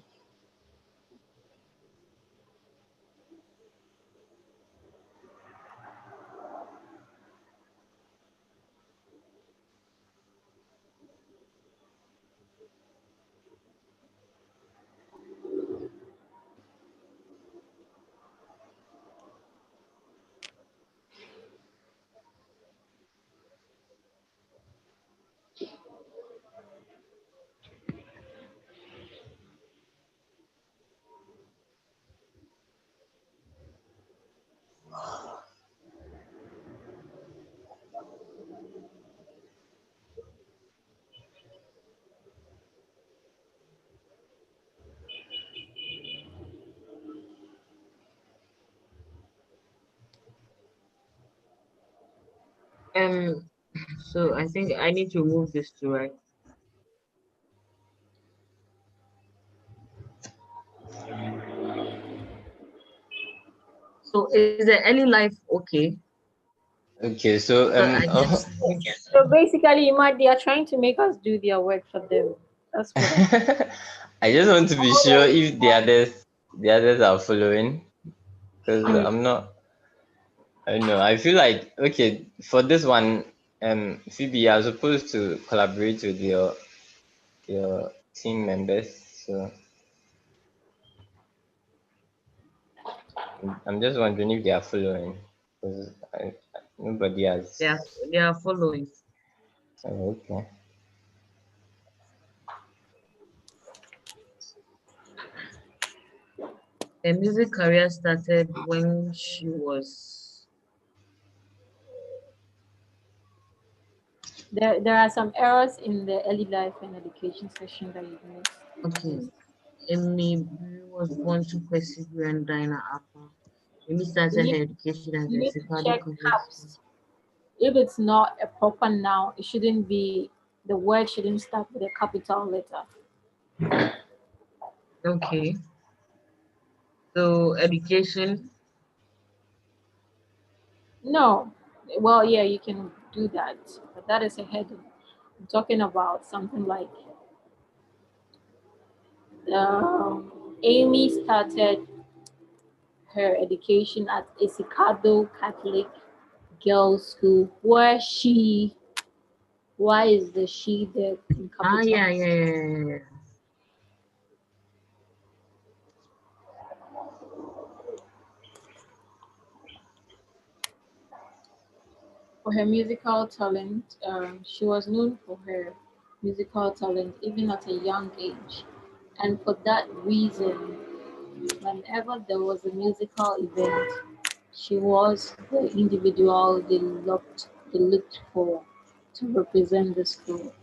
Speaker 3: Um. So I think I need to move this to right. So is the early life okay?
Speaker 2: Okay, so
Speaker 3: But I just need.
Speaker 1: So basically, they are trying to make us do their work for them. That's what I'm
Speaker 2: I just want to be sure if the others are following, because
Speaker 1: saying.
Speaker 2: I'm not. I don't know. I feel like, okay, for this one, Phoebe, you're supposed to collaborate with your team members. So I'm just wondering if they are following, because nobody
Speaker 3: They are
Speaker 2: has.
Speaker 3: they are following.
Speaker 2: Oh, okay.
Speaker 3: Her music career started when she was
Speaker 1: There are some errors in the early life and education section that you missed.
Speaker 3: okay. Amy was born to persevere and Dinah Appa. Amy
Speaker 1: You
Speaker 3: started
Speaker 1: need
Speaker 3: her education at
Speaker 1: you
Speaker 3: the
Speaker 1: need to
Speaker 3: Chicago
Speaker 1: check
Speaker 3: Public School.
Speaker 1: caps. If it's not a proper noun, it shouldn't be the word shouldn't start with a capital letter.
Speaker 3: Okay. So education.
Speaker 1: No. Well, yeah, you can do that, but that is a heading. I'm talking about something like Amy started her education at Isikado Catholic Girls' School, where why is the she there in
Speaker 3: Ah, yeah,
Speaker 1: capitals?
Speaker 3: yeah, yeah, yeah, yeah.
Speaker 1: For her musical talent, she was known for her musical talent even at a young age. And for that reason, whenever there was a musical event, she was the individual they looked for to represent the school.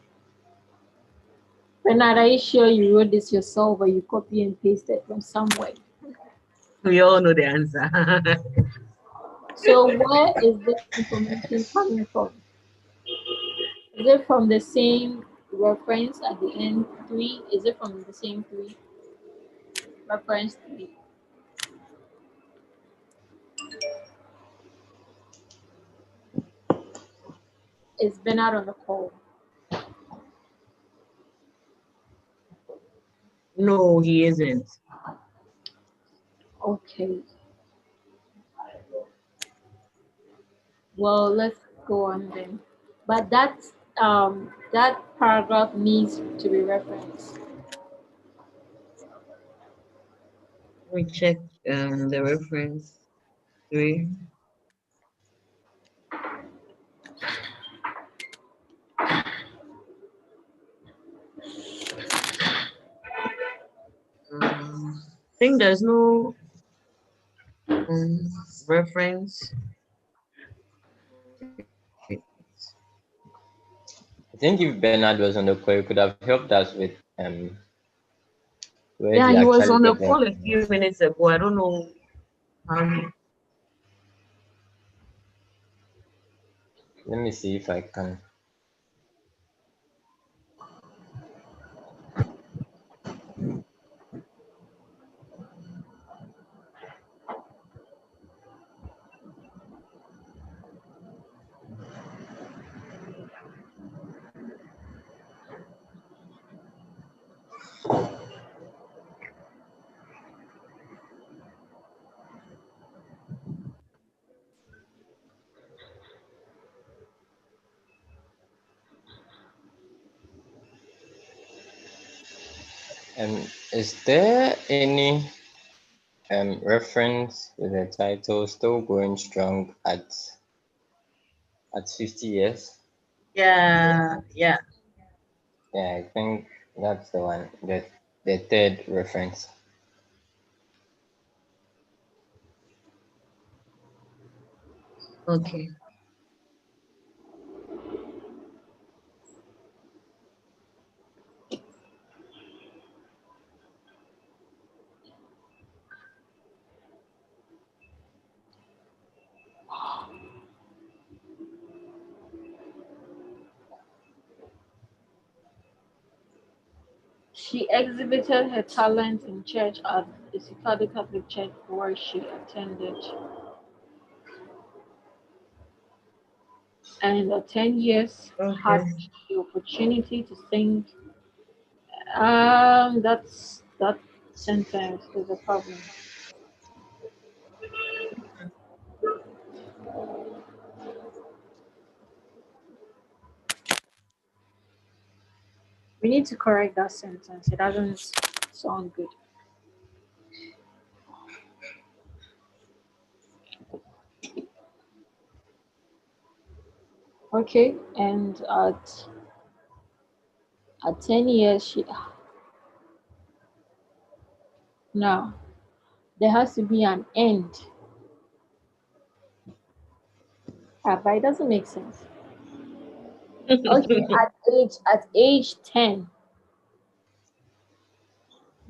Speaker 1: Bernard, are you sure you wrote this yourself or you copy and pasted from somewhere?
Speaker 3: We all know the answer.
Speaker 1: So where is this information coming from? Is it from the same reference at the end three? Is it from the same three? Reference three. Is Bernard on the call?
Speaker 3: No, he isn't.
Speaker 1: Okay. Well, let's go on then. But that paragraph needs to be referenced.
Speaker 3: We check the reference three. I think there's no reference.
Speaker 2: I think if Bernard was on the call, he could have helped us with where
Speaker 3: Yeah,
Speaker 2: they
Speaker 3: he was
Speaker 2: actually
Speaker 3: on the
Speaker 2: get the
Speaker 3: call a few
Speaker 2: information.
Speaker 3: minutes ago. I don't know how he.
Speaker 2: Let me see if I can. Is there any reference with the title "Still Going Strong at 50 years"?
Speaker 3: Yeah, yeah.
Speaker 2: Yeah, I think that's the one. The third reference.
Speaker 3: Okay.
Speaker 1: She exhibited her talent in church at the Chicago Catholic Church where she attended. And in the 10 years had
Speaker 3: Okay.
Speaker 1: the opportunity to sing. That sentence is a problem. We need to correct that sentence. It doesn't sound good. Okay, and at 10 years, she now there has to be an end. But it doesn't make sense. Okay, at age 10,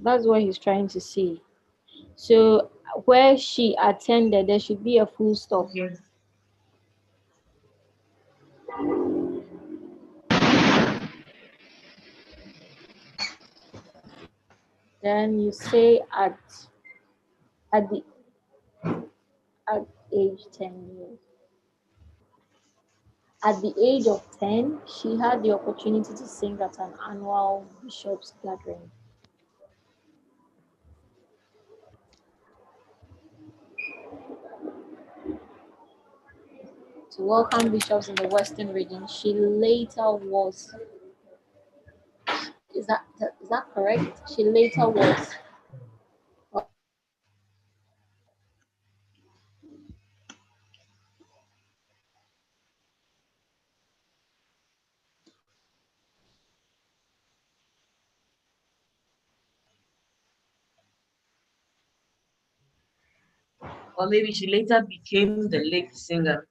Speaker 1: that's what he's trying to say. So where she attended, there should be a full stop.
Speaker 3: Okay.
Speaker 1: Then you say at the at age 10 years. At the age of 10, she had the opportunity to sing at an annual bishops gathering to welcome bishops in the Western region. She later was, is that correct? She later was,
Speaker 3: Or maybe she later became the lead singer.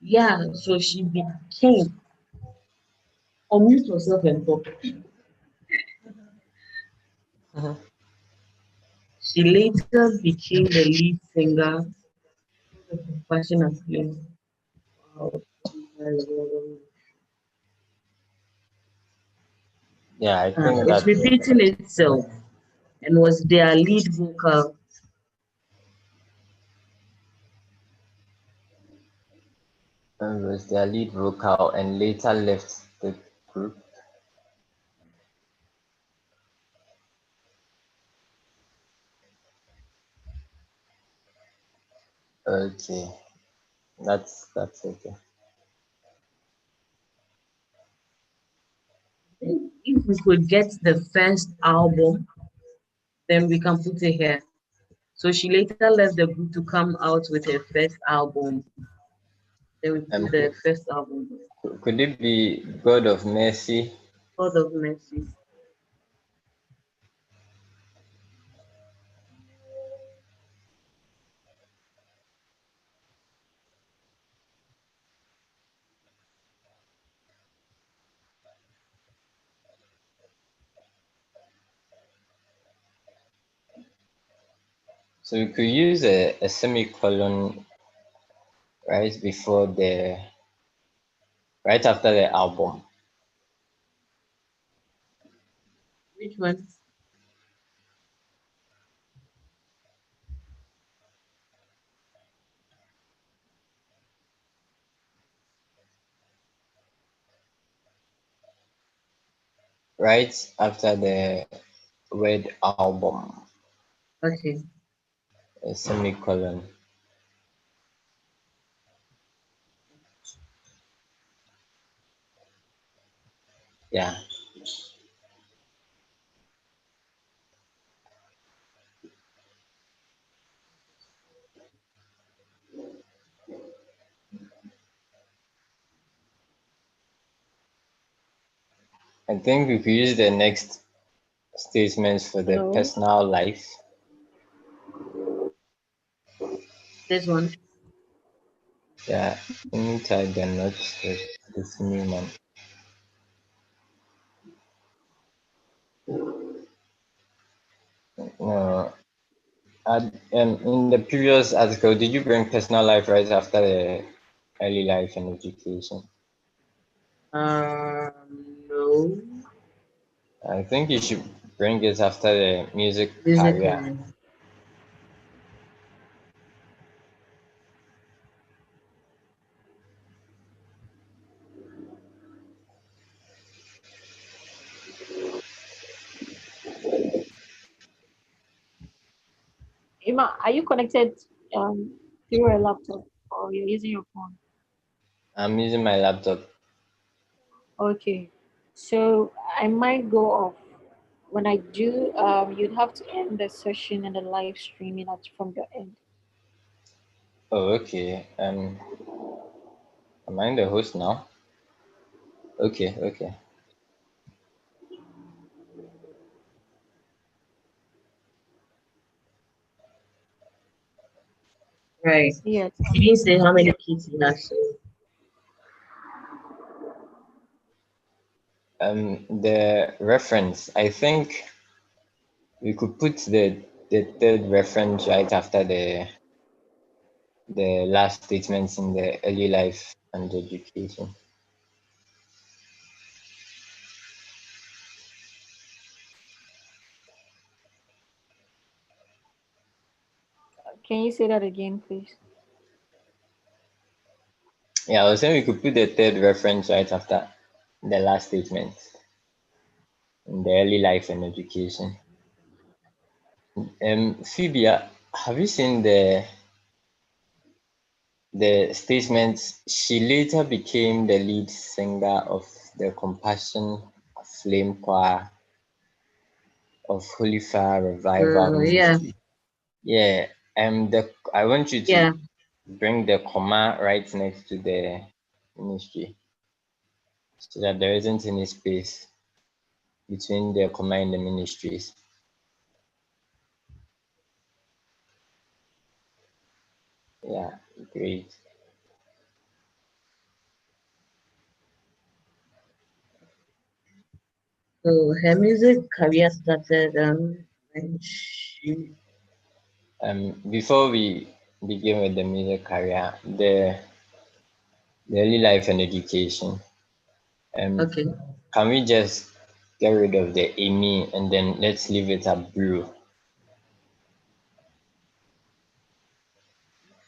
Speaker 3: Yeah, so she became. Unmute yourself and talk.
Speaker 2: Mhm.
Speaker 3: She later became the lead singer of the Passion and Flame. Wow.
Speaker 2: Yeah, I think
Speaker 3: It's
Speaker 2: that
Speaker 3: repeating itself and was their lead vocal.
Speaker 2: was their lead vocal and later left the group. Okay, that's okay.
Speaker 3: If we could get the first album, then we can put it here. So she later left the group to come out with her first album. Then we put the first album,
Speaker 2: Could it be God of Mercy?
Speaker 3: God of Mercy.
Speaker 2: So we could use a semicolon right before right after the album.
Speaker 3: Which one?
Speaker 2: Right after the word album,
Speaker 3: Okay.
Speaker 2: a semicolon. Yeah. I think we could use the next statements for the
Speaker 1: hello.
Speaker 2: personal life.
Speaker 3: This one.
Speaker 2: Yeah. Inside the notes with this new one. No, In the previous article, did you bring personal life right after the early life and education?
Speaker 3: No.
Speaker 2: I think you should bring it after the music
Speaker 3: Music
Speaker 2: career.
Speaker 3: career.
Speaker 1: Ima, are you connected through a laptop or you're using your phone?
Speaker 2: I'm using my laptop.
Speaker 1: Okay. So I might go off. When I do, you'd have to end the session and the live streaming from your end.
Speaker 2: Oh, okay. Am I the host now? Okay, okay.
Speaker 3: Right.
Speaker 1: Yes.
Speaker 3: He didn't say how many kids he has. So
Speaker 2: The reference. I think we could put the third reference right after the last statements in the early life and education.
Speaker 1: Can you say that again, please?
Speaker 2: Yeah, I was saying we could put the third reference right after the last statement in the early life and education. Phoebe, have you seen the statements? She later became the lead singer of the Compassion Flame Choir of Holy Fire Revival
Speaker 3: yeah,
Speaker 2: Ministry. Yeah, I want you to
Speaker 3: yeah.
Speaker 2: bring the comma right next to the ministry so that there isn't any space between the comma and the ministries. Yeah, great.
Speaker 3: So her music career started when she
Speaker 2: Before we begin with the music career, the early life and education, um,
Speaker 3: okay.
Speaker 2: can we just get rid of the Amy and then let's leave it at Brew?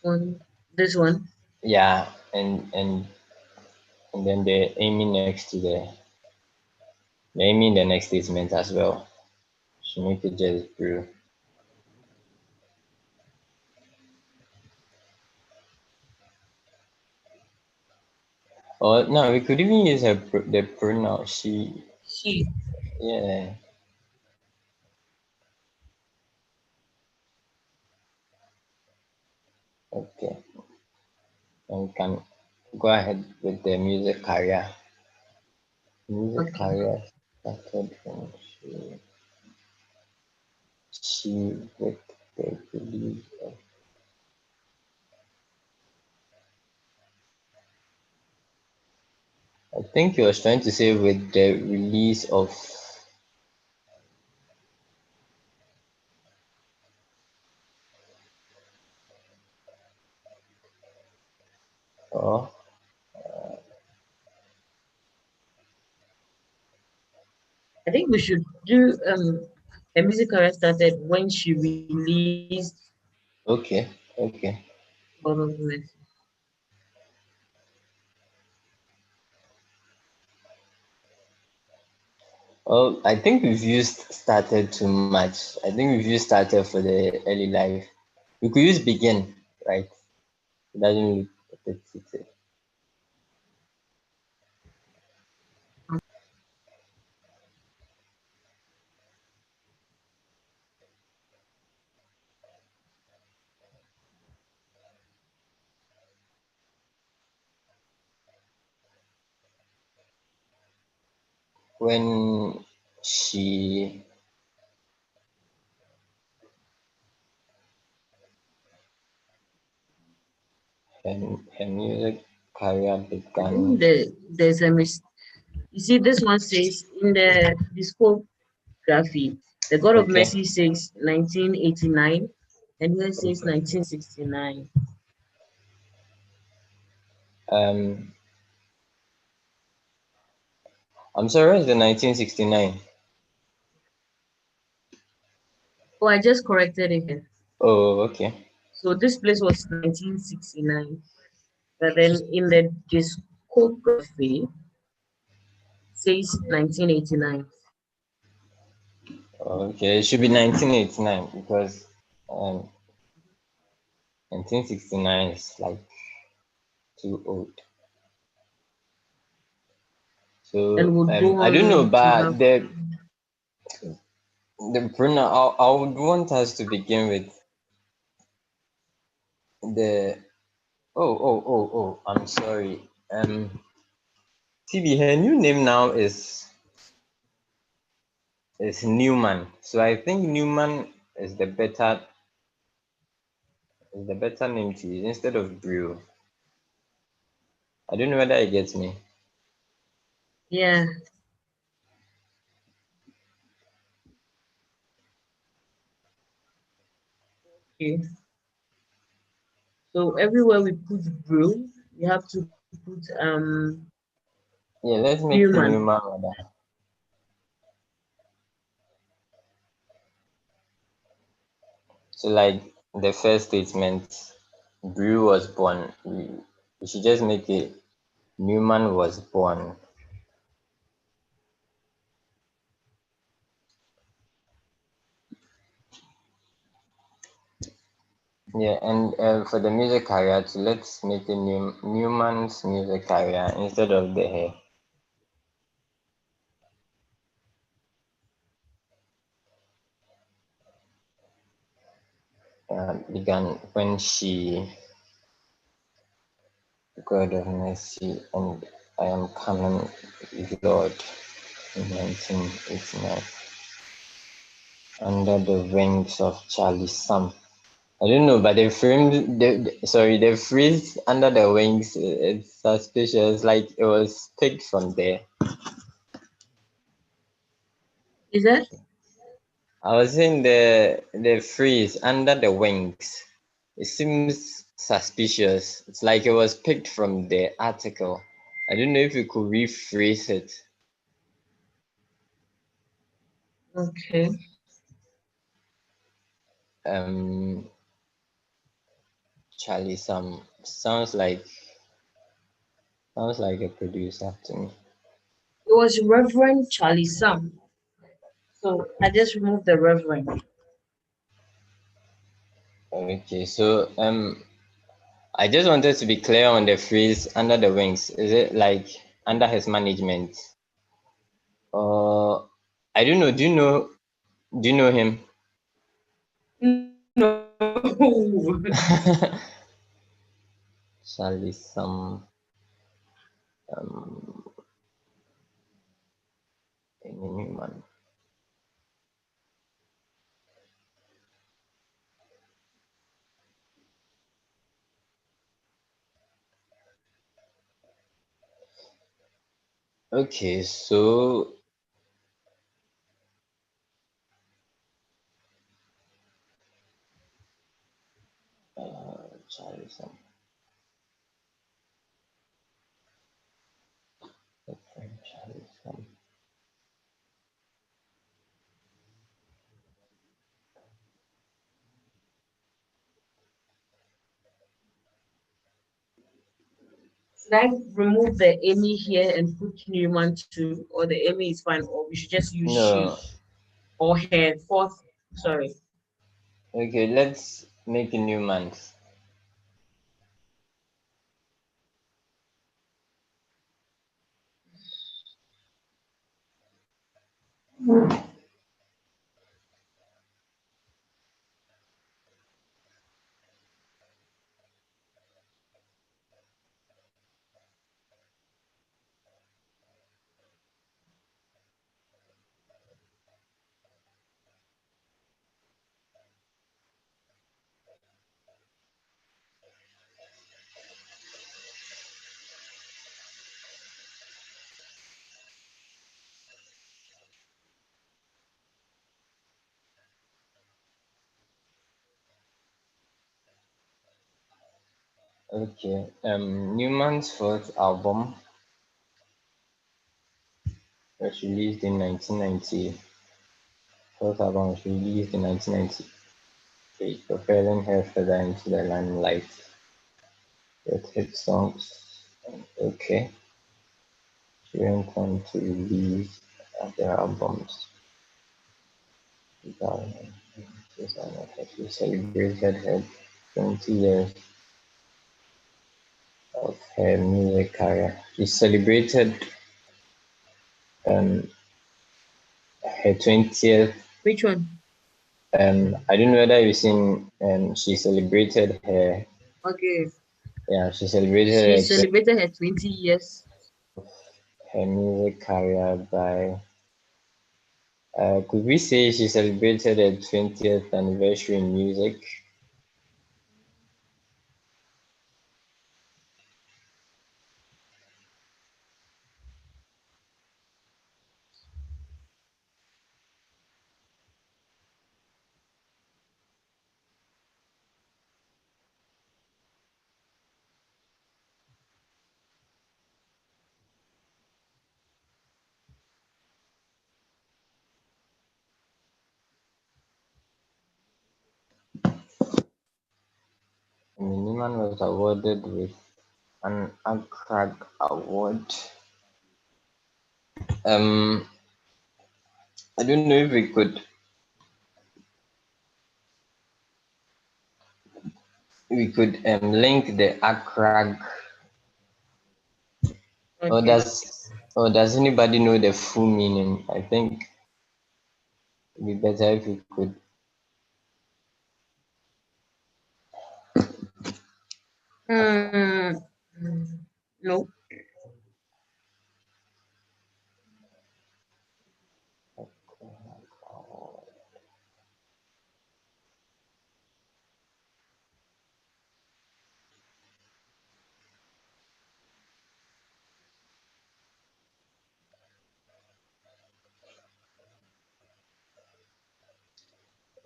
Speaker 3: On this one.
Speaker 2: Yeah, and then the Amy next to the Amy in the next statement as well. Should make it just Brew. Or no, we could even use the pronoun she.
Speaker 3: She.
Speaker 2: Yeah, okay. And we can go ahead with the music career. Music
Speaker 3: Okay.
Speaker 2: career started when she with the release of, I think he was trying to say with the release of, oh,
Speaker 3: I think we should do her music career started when she released
Speaker 2: okay, okay.
Speaker 3: Bottle of Mercy.
Speaker 2: Well, I think we've used started too much. I think we've used started for the early life. We could use begin, right? It doesn't look repetitive. When she, her music career
Speaker 3: I think
Speaker 2: began,
Speaker 3: there's a you see this one says in the discography, the God of
Speaker 2: okay,
Speaker 3: Mercy says 1989. And here it says
Speaker 2: Okay.
Speaker 3: 1969.
Speaker 2: Um, I'm sorry, it's the 1969.
Speaker 3: Oh, I just corrected it here.
Speaker 2: Oh, okay.
Speaker 3: So this place was 1969, but then in the discography says 1989.
Speaker 2: Okay, it should be 1989 because um 1969 is like too old.
Speaker 3: And
Speaker 2: So
Speaker 3: would go
Speaker 2: I don't know,
Speaker 3: on to
Speaker 2: but
Speaker 3: have
Speaker 2: the Bruno, I would want us to begin with the I'm sorry. TB, her new name now is Newman. So I think Newman is the better name to use instead of Brew. I don't know whether it gets me.
Speaker 3: yeah. Okay. So everywhere we put brew, we have to put
Speaker 2: Yeah, let's make it
Speaker 3: human.
Speaker 2: Newman rather. So like the first statement, Brew was born. We should just make it Newman was born. Yeah, and for the music career, too, let's make it Newman's music career instead of the hair. Began when she, God of mercy, and I am coming, Lord, in 1989, under the wings of Charlie Sam. I don't know, but the phrase under the wings, it's suspicious. Like it was picked from there.
Speaker 3: Is that?
Speaker 2: I was saying the phrase under the wings. It seems suspicious. It's like it was picked from the article. I don't know if you could rephrase it.
Speaker 3: Okay.
Speaker 2: Um, Charlie, some sounds like a producer to me.
Speaker 3: It was Reverend Charlie Sam. So I just removed the Reverend.
Speaker 2: Okay, so I just wanted to be clear on the phrase under the wings. Is it like under his management? Or I don't know. Do you know him?
Speaker 3: No.
Speaker 2: Charlie, some um anyone. Okay, so Charlie, some Charlie, some.
Speaker 3: Should I remove the Amy here and put Newman too? Or the Amy is fine, or we should just use she
Speaker 2: No.
Speaker 3: or her fourth? Sorry.
Speaker 2: Okay, let's make a new month. Okay. Newman's fourth album was released in 1990. Fourth album was released in 1998, propelling her further into the limelight with hit songs. Okay. She went on to release other albums. 2000. She celebrated her 20 years of her music career. She celebrated um, her 20th.
Speaker 3: Which one?
Speaker 2: I don't know whether you've seen. She celebrated her.
Speaker 3: Okay.
Speaker 2: Yeah, she celebrated
Speaker 3: She
Speaker 2: her,
Speaker 3: celebrated her 20 years.
Speaker 2: her music career by. Could we say she celebrated her 20th anniversary in music? Newman was awarded with an ACRAG award. Um, I don't know if we could link the ACRAG. Or
Speaker 3: Okay.
Speaker 2: does anybody know the full meaning? I think it'd be better if we could.
Speaker 3: Mm, no.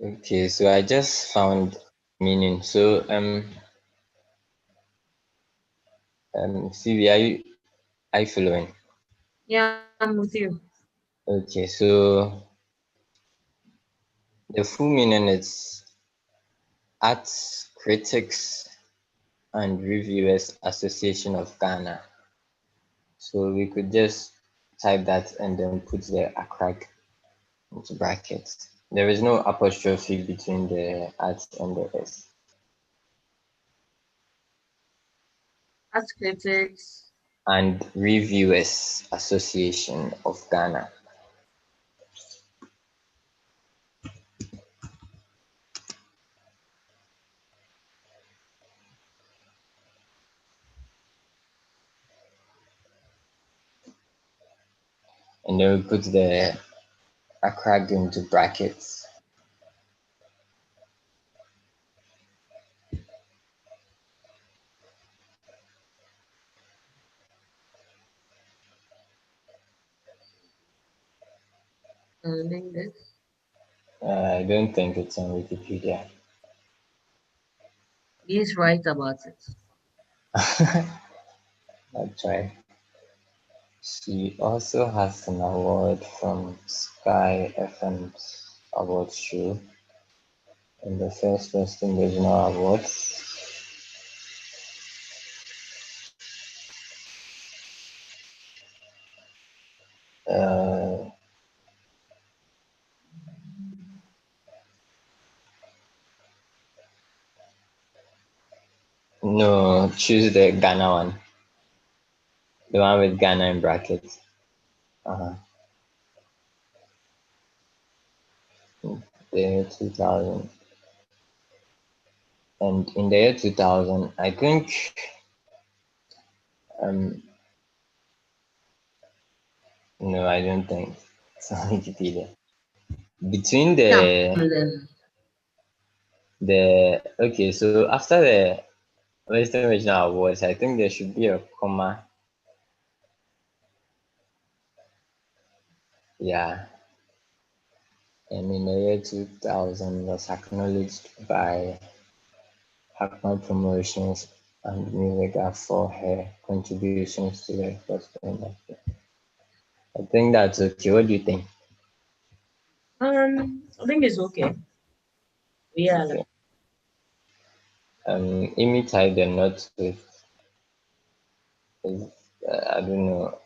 Speaker 2: Okay, so I just found meaning. So Phoebe, are you following?
Speaker 3: Yeah, I'm with you.
Speaker 2: Okay, so the full meaning is Arts Critics and Reviewers Association of Ghana. So we could just type that and then put the ACRAG into brackets. There is no apostrophe between the at and the s.
Speaker 3: Art critics.
Speaker 2: And Reviewers Association of Ghana. And then we put the ACRAG into brackets.
Speaker 3: Link this.
Speaker 2: I don't think it's on Wikipedia.
Speaker 3: He's right about it.
Speaker 2: I'll try. She also has an award from Sky FM's award show and the first Western Regional Awards. Uh, no, choose the Ghana one. The one with Ghana in brackets. Uh-huh. The year 2000. And in the year 2000, I think um no, I don't think it's on Wikipedia. Between
Speaker 3: Yeah,
Speaker 2: the okay, so after the Western Regional Awards, I think there should be a comma. Yeah. And in the year 2000 was acknowledged by Hackman Promotions and Mega for her contributions to the gospel industry. I think that's okay. What do you think?
Speaker 3: I think it's okay. Yeah.
Speaker 2: Okay. Amy tied the knot with, I don't know,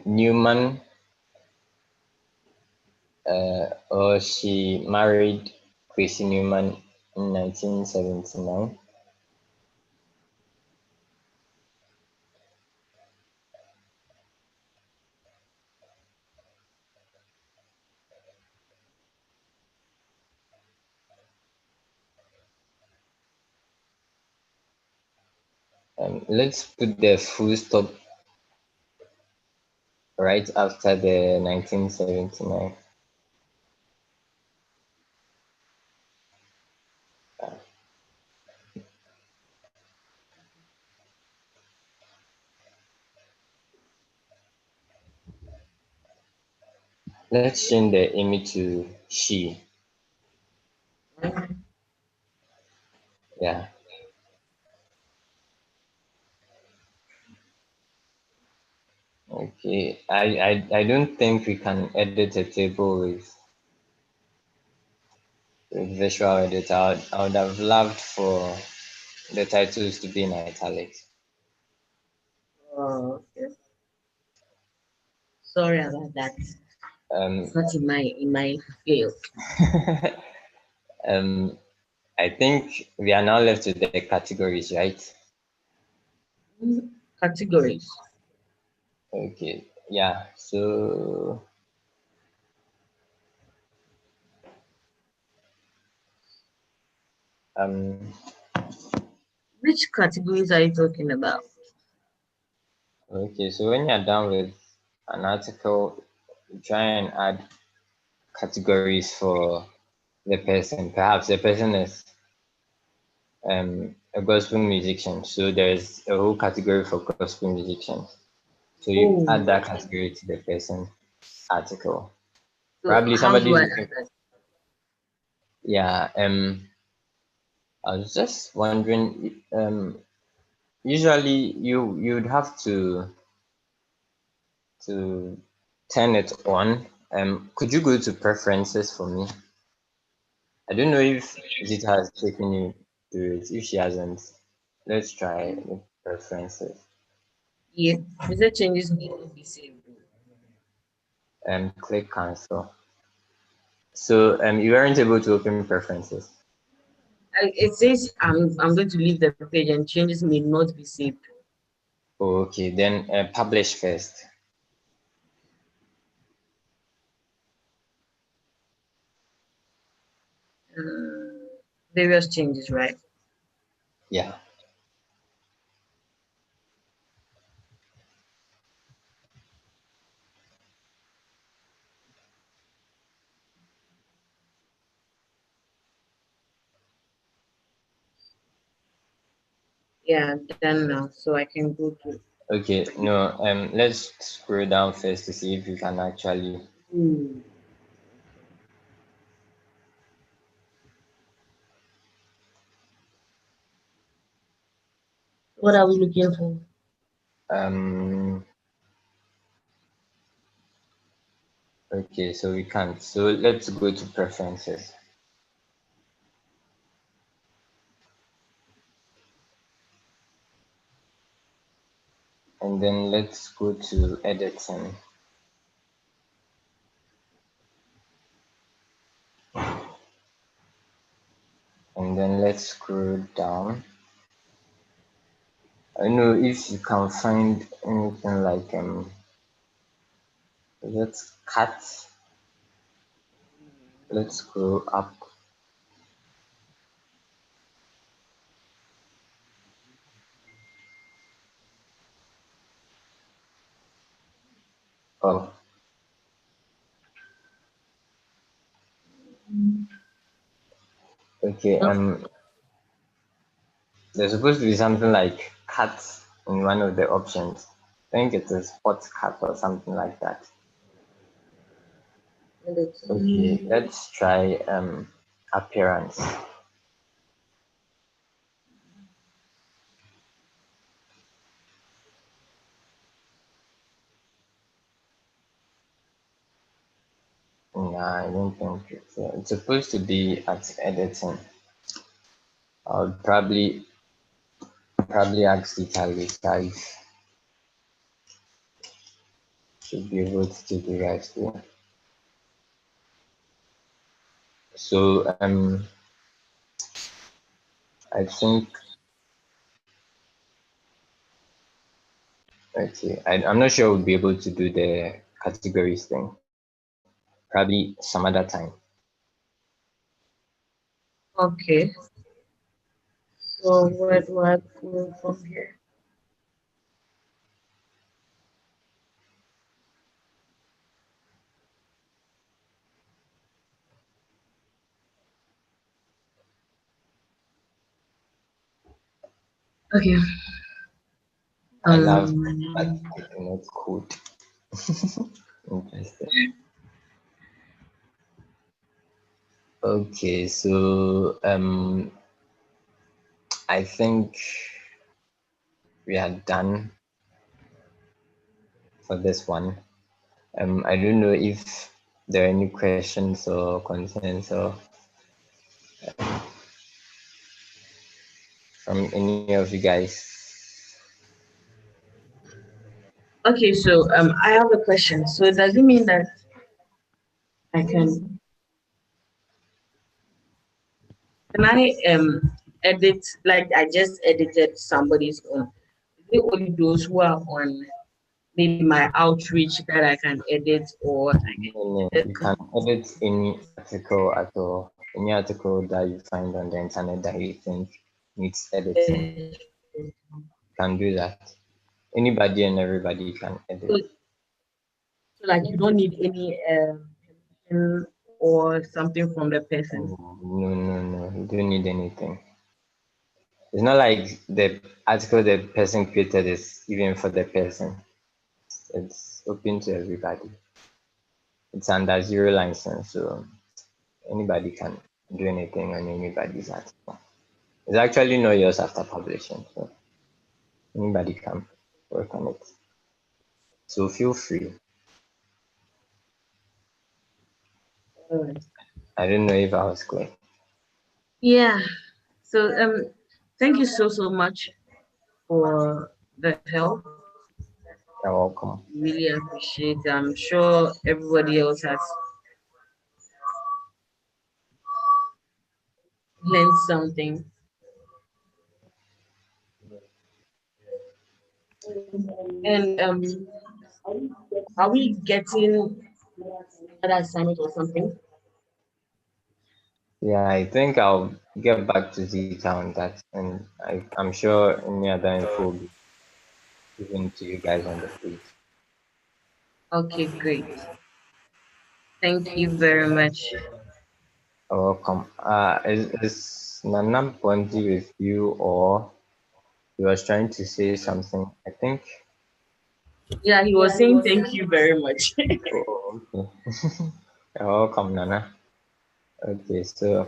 Speaker 2: Newman, or she married Chrissy Newman in 1979. Let's put the full stop right after the 1979. Let's change the Amy to she. Yeah. Okay. I don't think we can edit a table with visual editor. I would have loved for the titles to be in italics.
Speaker 3: Okay. Sorry about that. It's not in my field.
Speaker 2: um, I think we are now left with the categories, right?
Speaker 3: Categories.
Speaker 2: Okay. Yeah. So um
Speaker 3: Which categories are you talking about?
Speaker 2: okay, so when you're done with an article, you try and add categories for the person. Perhaps the person is a gospel musician, so there's a whole category for gospel musicians. So you add
Speaker 3: Oh,
Speaker 2: that category to the person article.
Speaker 3: so
Speaker 2: Probably
Speaker 3: how
Speaker 2: somebody
Speaker 3: do I
Speaker 2: is
Speaker 3: add
Speaker 2: looking.
Speaker 3: that?
Speaker 2: Yeah. I was just wondering. Usually you'd have to turn it on. Could you go to preferences for me? I don't know if Zita has taken you through it. If she hasn't, let's try the preferences.
Speaker 3: Yeah, user changes need to be saved.
Speaker 2: Click cancel. So you weren't able to open preferences.
Speaker 3: It says I'm going to leave the page and changes may not be saved.
Speaker 2: Oh, okay, then publish first.
Speaker 3: Various changes, right?
Speaker 2: Yeah.
Speaker 3: Yeah, done now. So I can go to.
Speaker 2: Okay, no, let's scroll down first to see if you can actually.
Speaker 3: Hmm. What are we looking for?
Speaker 2: Um, okay, so we can't. So let's go to preferences. And then let's go to editing. And then let's scroll down. I don't know if you can find anything like let's cut. Let's scroll up. Oh, okay. There's supposed to be something like cut in one of the options. I think it's a sports cut or something like that. Okay, let's try appearance. Nah, I don't think it's supposed to be at editing. I'll probably ask Tita later if she'll be able to do the right thing. So I think okay. I'm not sure we'll be able to do the categories thing. Probably some other time.
Speaker 3: Okay. So where do I go from here? Okay.
Speaker 2: I love that
Speaker 3: Um.
Speaker 2: I cannot code. Interesting. Okay, so I think we are done for this one. I don't know if there are any questions or concerns or from any of you guys.
Speaker 3: Okay. So I have a question. So does it mean that I can I edit, like I just edited somebody's own? Is it only those who are on maybe my outreach that I can edit, or I
Speaker 2: No,
Speaker 3: can
Speaker 2: you can edit any article at all, any article that you find on the internet that you think needs editing. You can do that. Anybody and everybody can edit.
Speaker 3: so like you don't need any permission or something from the person?
Speaker 2: No, you don't need anything. It's not like the article the person created is even for the person. It's open to everybody. It's under zero license, so anybody can do anything on anybody's article. It's actually not yours after publishing, so anybody can work on it. So feel free.
Speaker 3: Alright.
Speaker 2: I don't know if I was clear.
Speaker 3: Yeah. So thank you so much for the help.
Speaker 2: You're welcome.
Speaker 3: Really appreciate it. I'm sure everybody else has learned something. And are we getting another assignment or something?
Speaker 2: Yeah, I think I'll get back to Zita on that, and I'm sure any other info will be given to you guys on the page.
Speaker 3: Okay, great. Thank you very much.
Speaker 2: You're welcome. Is Nana Bondi with you, or he was trying to say something? I think.
Speaker 3: Yeah, he was saying thank you very much.
Speaker 2: Oh, okay. You're welcome, Nana. Okay, so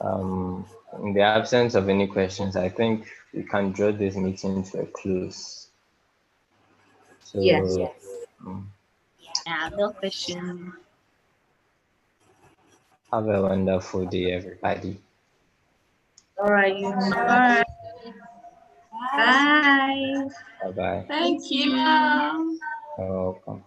Speaker 2: in the absence of any questions, I think we can draw this meeting to a close.
Speaker 3: Yes.
Speaker 2: So um,
Speaker 1: No question.
Speaker 2: have a wonderful day, everybody.
Speaker 3: All right, you
Speaker 4: All
Speaker 3: too.
Speaker 4: right.
Speaker 3: Bye.
Speaker 2: Bye bye.
Speaker 4: Thank you.
Speaker 2: You're welcome.